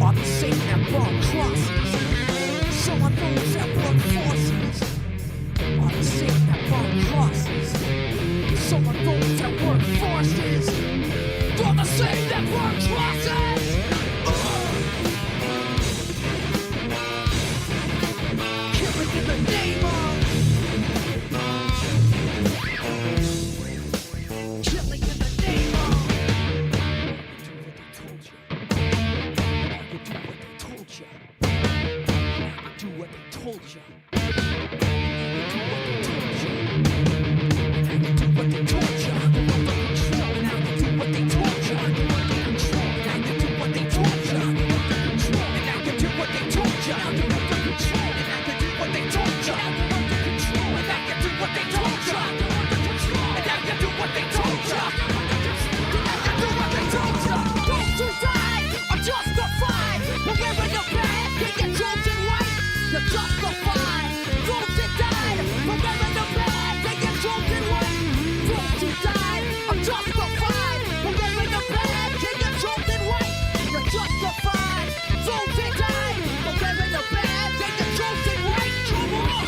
are the same that burn crosses. Some of those that work forces are the same that burn crosses. Some of those that work forces are the same that burn crosses. Killing in the name of. Killing in the name of. You do what they told you. You do what they told you. You do what they told you. Now you do what they told you. Now you do what they told you. Now you do what they told you. Now you do what they told you. Now you do what they told you. Now you do what they told you. Now you do what they told you. Those who died are justified. But wearing the badge and you're chosen right. You're justified. Those that died, but wearing the badge and you're chosen right. Those who died are justified. But wearing the badge and you're chosen right. You're justified. Those that died, but wearing the badge and you're chosen right. Come on.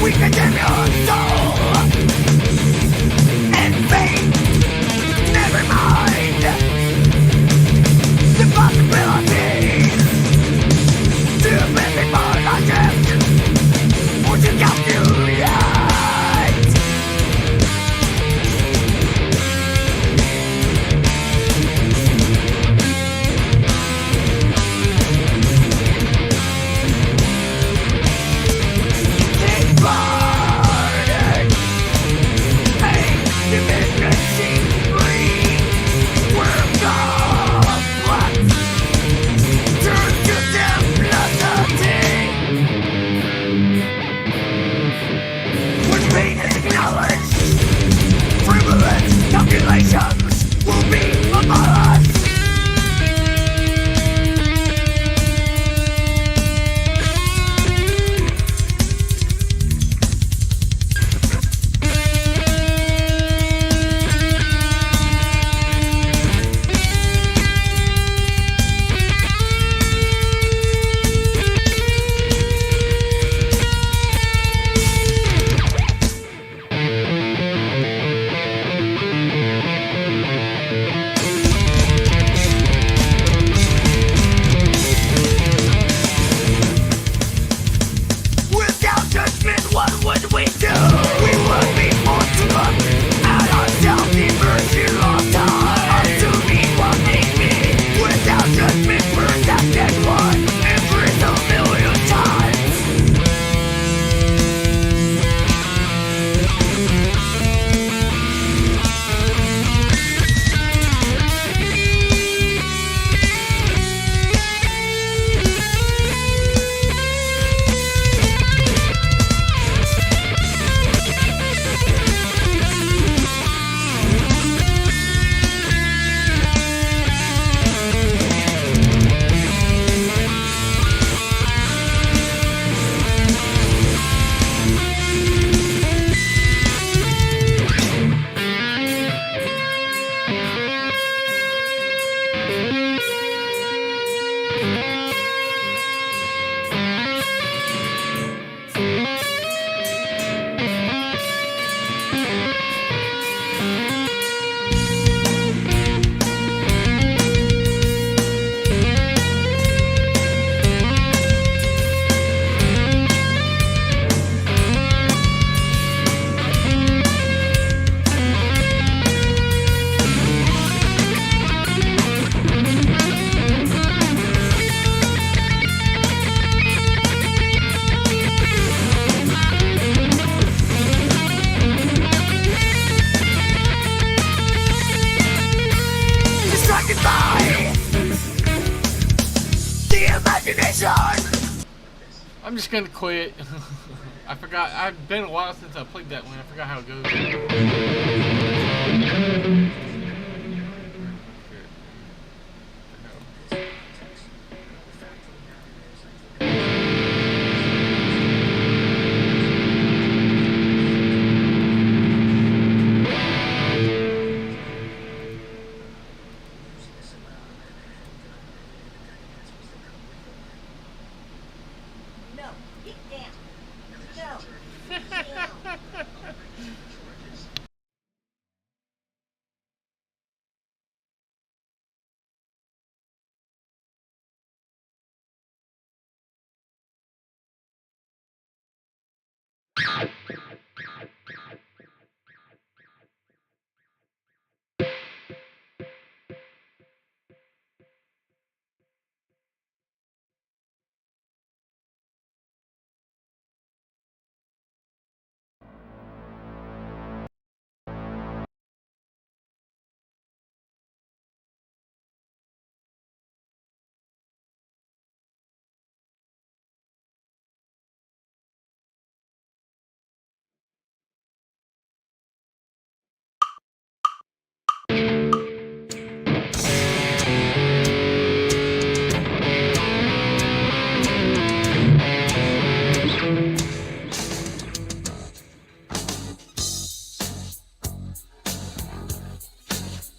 We can give you a soul. I'm just gonna quit. I forgot. I've been a while since I played that one. I forgot how it goes. No, get down. No, get down.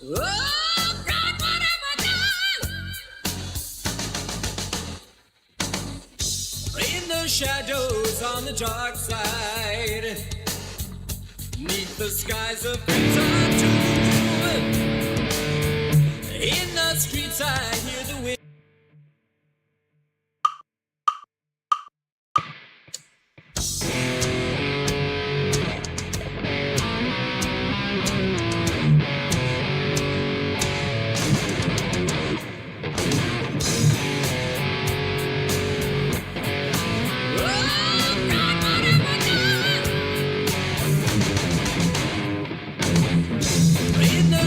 Oh, God, what have I done? In the shadows on the dark side, neath the skies of crimson tomb, in the streets I hear the wind.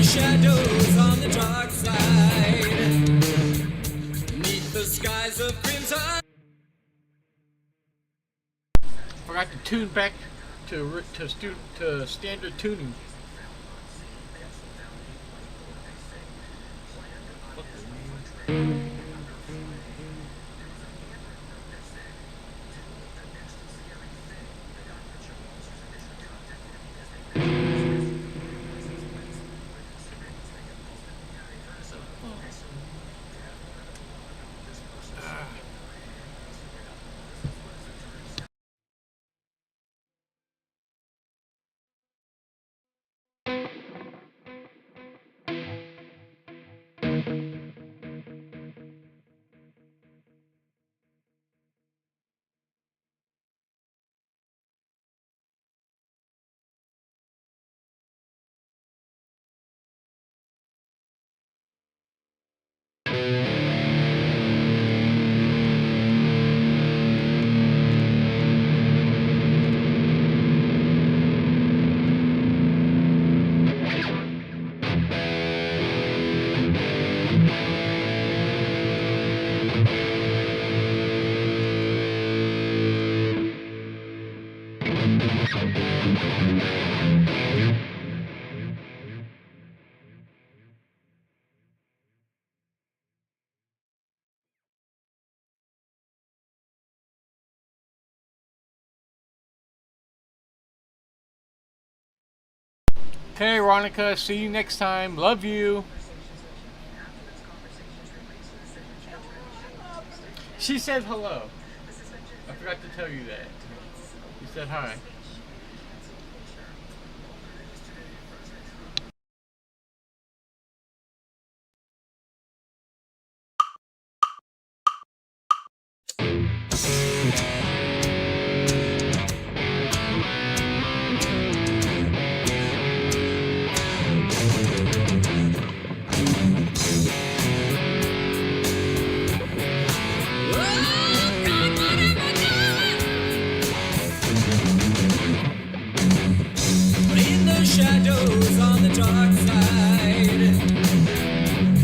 Shadows on the dark side, neath the skies of crimson. Forgot to tune back to standard tuning. Okay, Veronica, see you next time. Love you. She said hello. I forgot to tell you that. You said hi. Shadows on the dark side,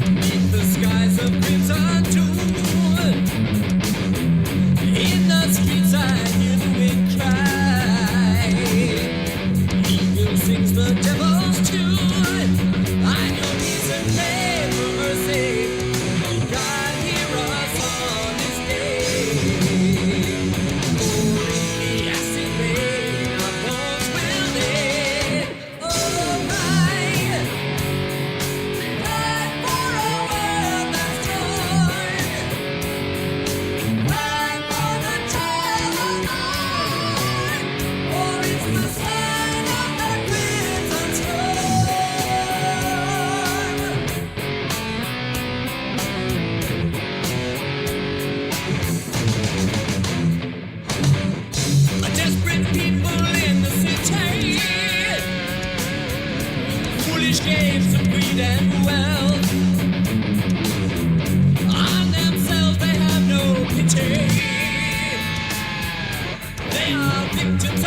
beneath the skies of crimson tomb, in the streets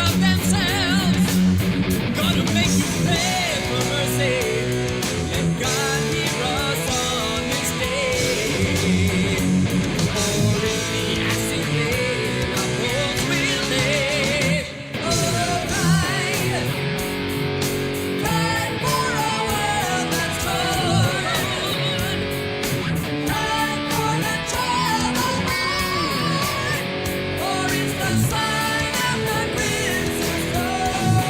of themselves. Gonna make you pay for mercy. Let God hear us on this day. For in the acid rain our bones will lay. Oh, cry for a world that's torn. Cry for the child of mine. For it's the sign of the crimson storm.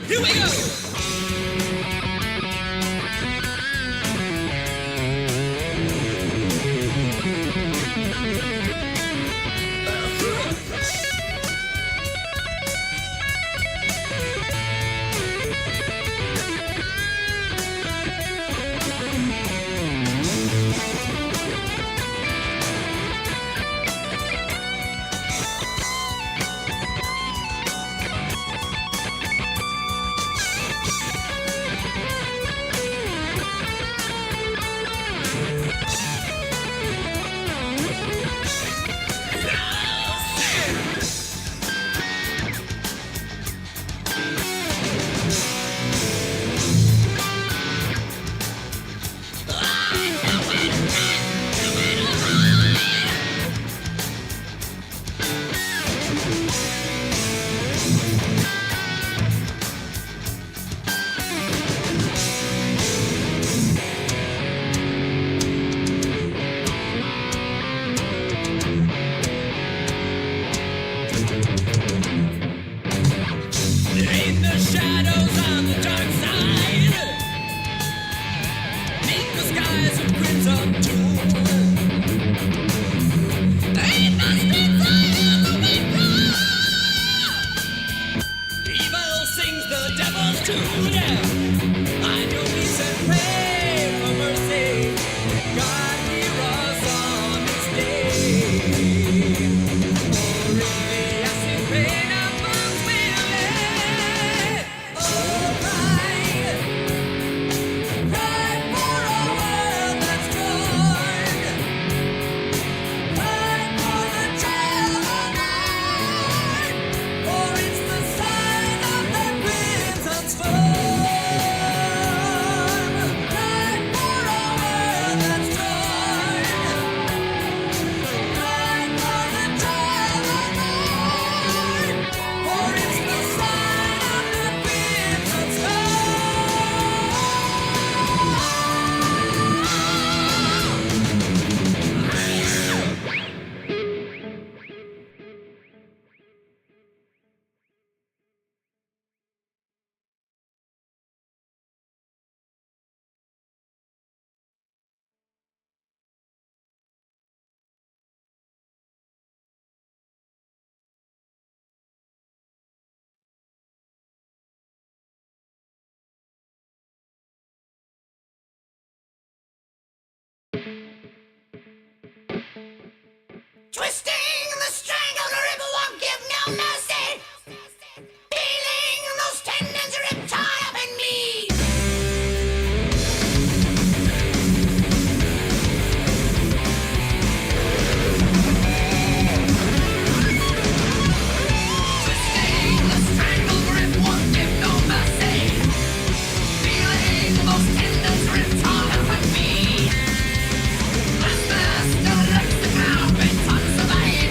Here we go! In the shadows on the dark side, neath the skies of crimson doom, in the streets I hear the wind cry. Evil sings the devil's tune. I know we should pray for mercy. God hear us on this day. For in the acid rain our bones will lay. Oh, cry for a world that's torn. Cry for the child of mine. For it's the sign of the crimson storm. Cry for a world that's torn. Cry for the child of mine. For it's the sign of the crimson Twisting the strangled rib won't give no mercy. Feeling those tendons rip tie up in me. Twisting the strangled rib won't give no mercy. Feeling those tendons rip tie up in me. As the still left the ground, been on survive.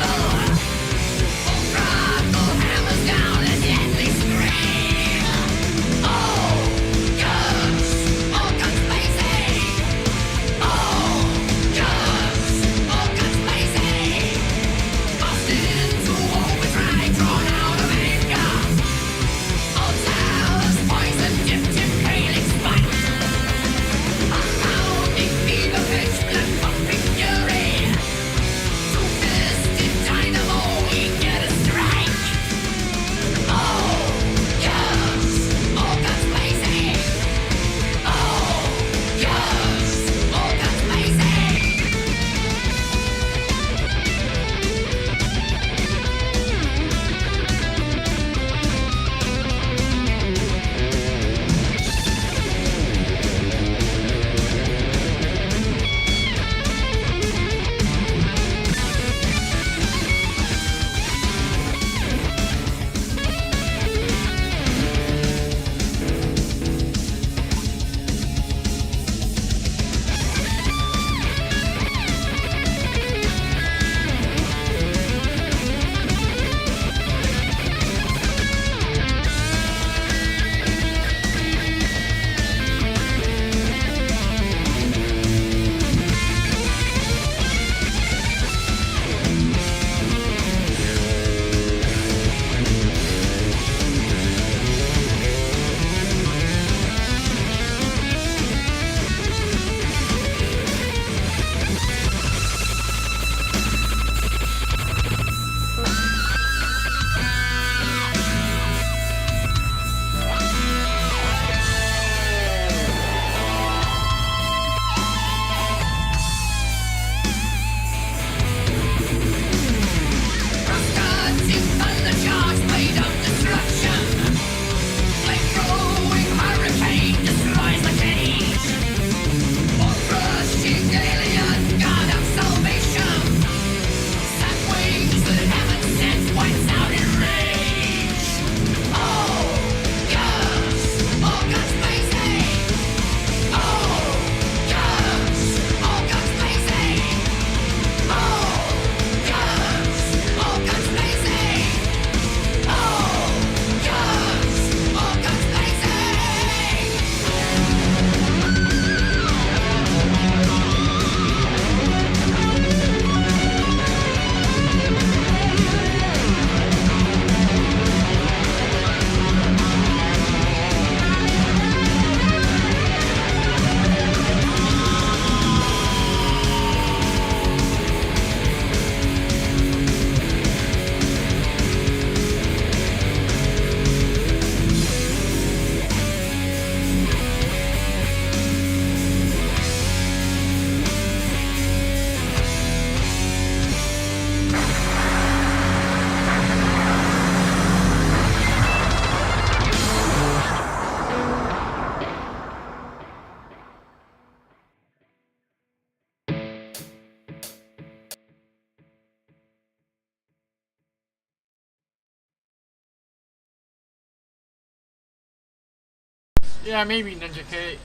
Yeah, maybe Ninja Kate.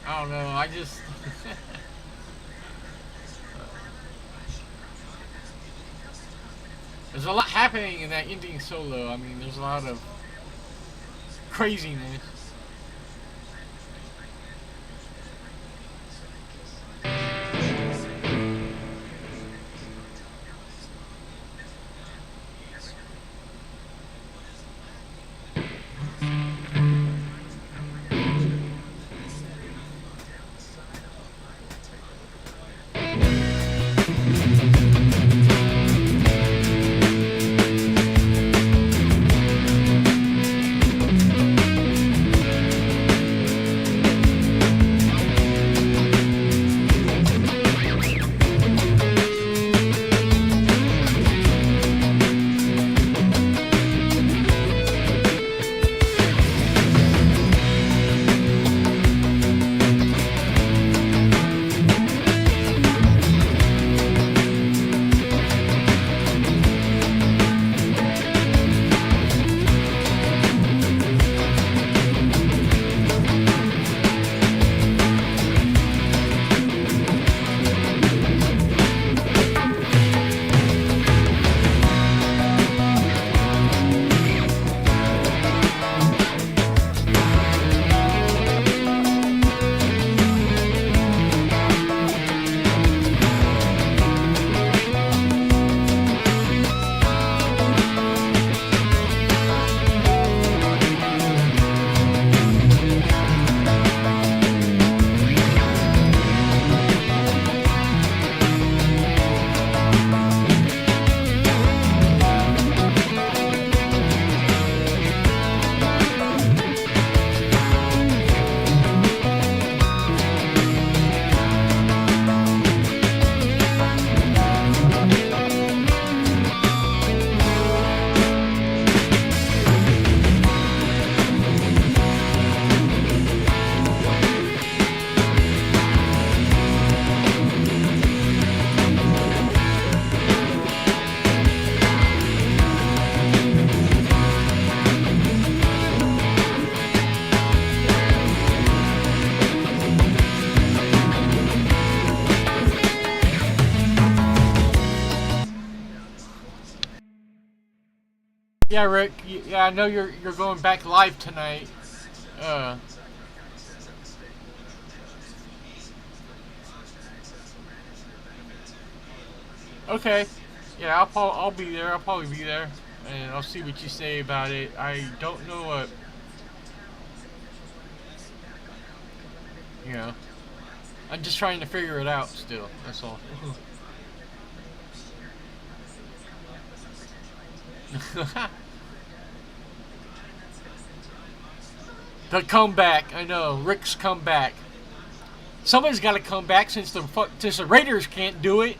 I don't know. I just. There's a lot happening in that ending solo. I mean, there's a lot of craziness. Yeah, Rick. Yeah, I know you're going back live tonight. Uh. Okay. Yeah, I'll be there. I'll probably be there, and I'll see what you say about it. I don't know what. You know, I'm just trying to figure it out still. That's all. The comeback. I know. Rick's comeback. Somebody's got to come back since the Raiders can't do it.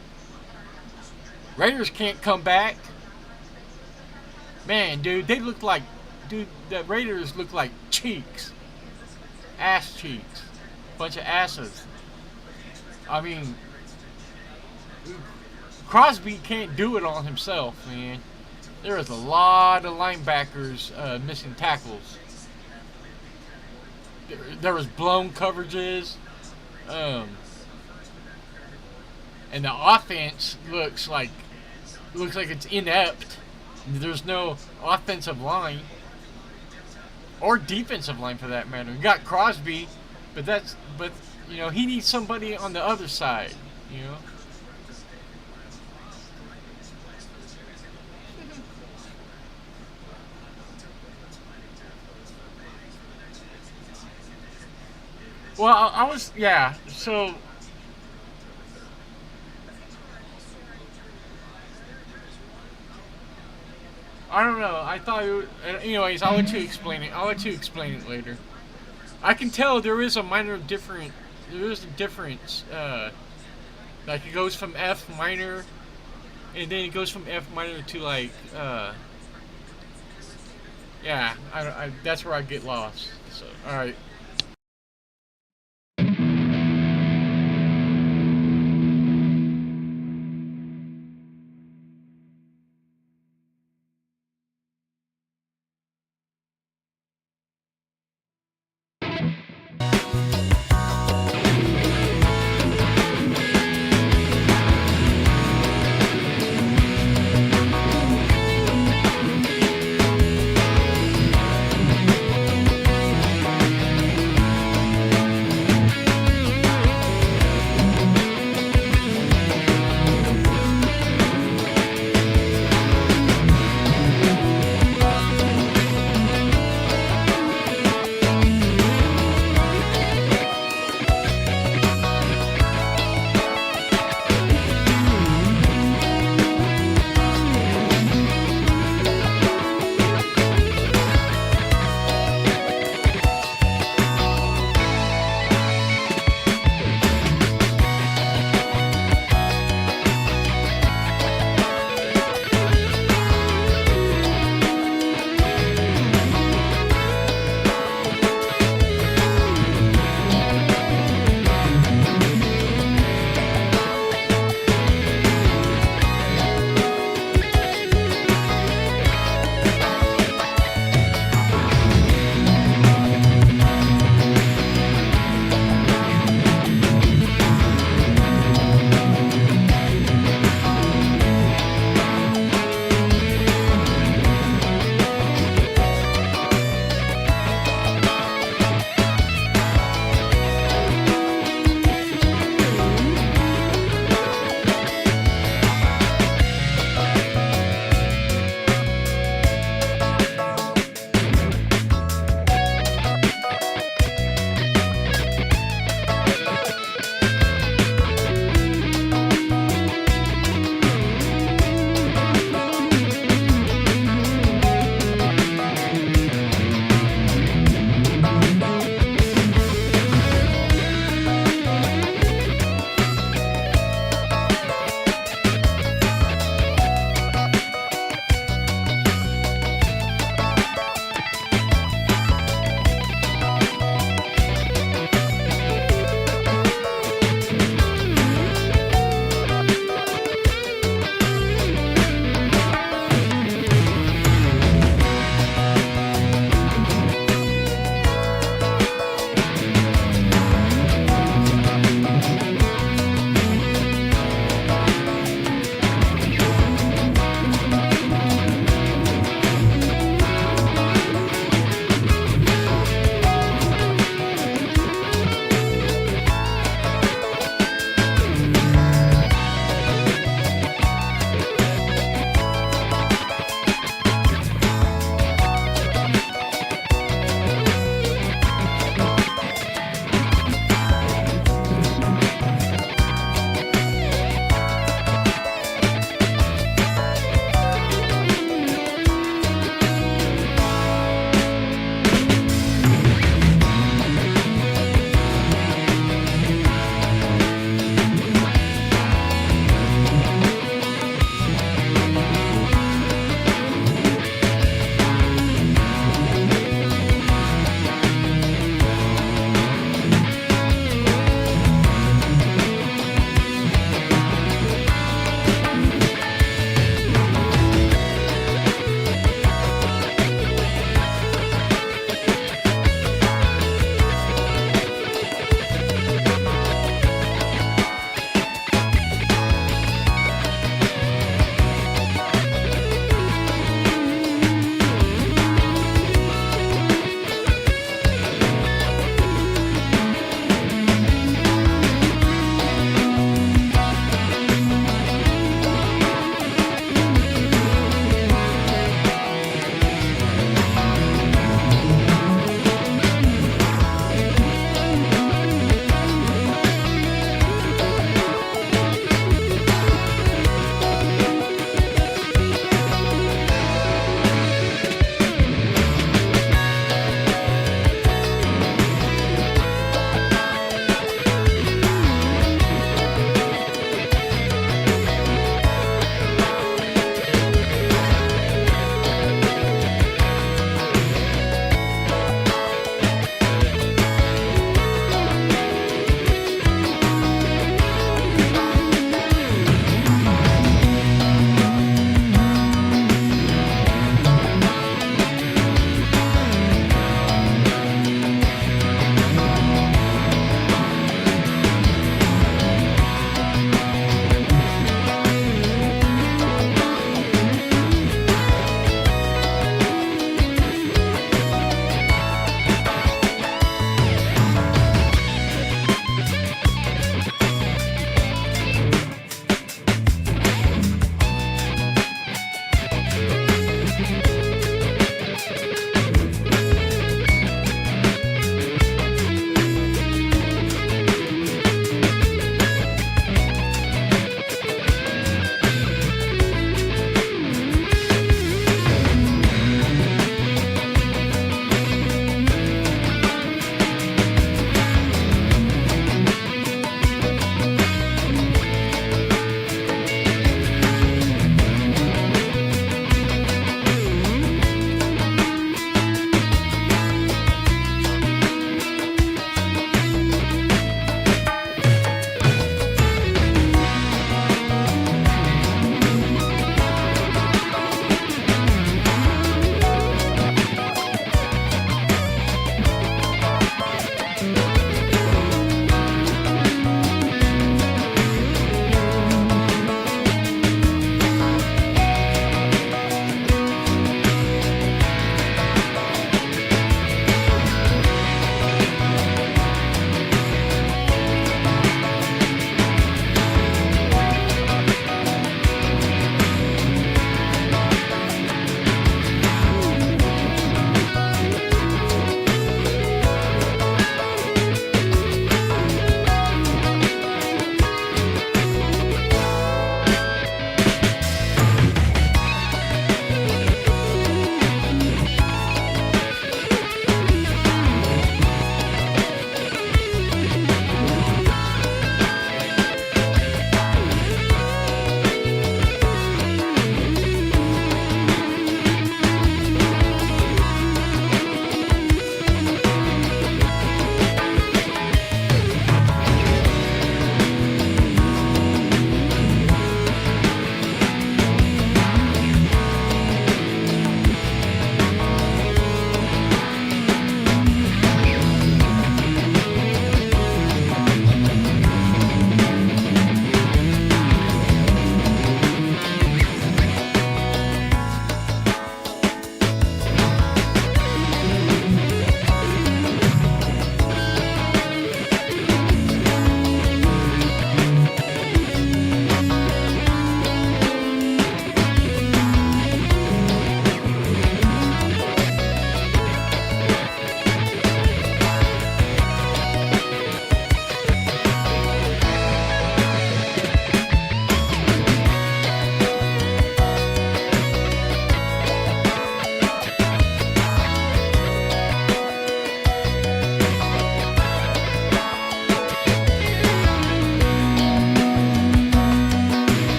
Raiders can't come back. Man, dude, they look like, the Raiders look like cheeks. Ass cheeks. Bunch of asses. I mean, Crosby can't do it on himself, man. There is a lot of linebackers missing tackles. There was blown coverages. And the offense looks like it's inept. There's no offensive line or defensive line for that matter. You got Crosby, but you know, he needs somebody on the other side, you know. Well, I was, yeah, so I don't know. I thought it was, anyways, I'll let you explain it. I'll let you explain it later. I can tell there is a there is a difference. Like it goes from F minor, and then it goes from F minor to like, yeah, that's where I get lost. So, alright.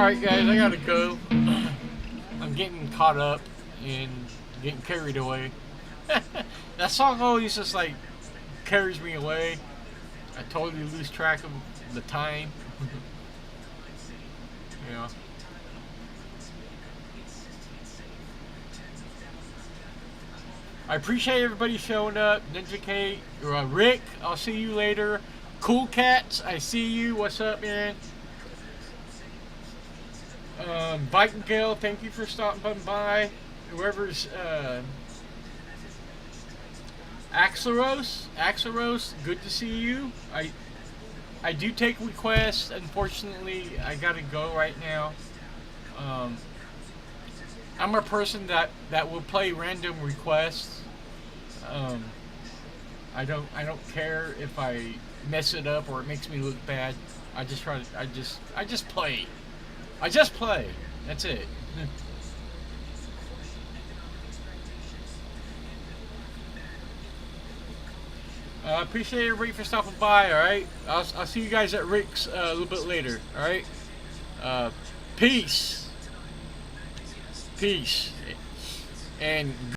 Alright guys, I gotta go. I'm getting caught up and getting carried away. That song always just like carries me away. I totally lose track of the time. You know. I appreciate everybody showing up. Ninja K, Rick, I'll see you later. Cool Cats, I see you. What's up, man? Vikingale, thank you for stopping by. Whoever's Axeros, good to see you. I do take requests. Unfortunately, I gotta go right now. I'm a person that will play random requests. I don't care if I mess it up or it makes me look bad. I just play. I just play. That's it. I appreciate everybody for stopping by. All right, I'll see you guys at Rick's a little bit later. All right, peace, and.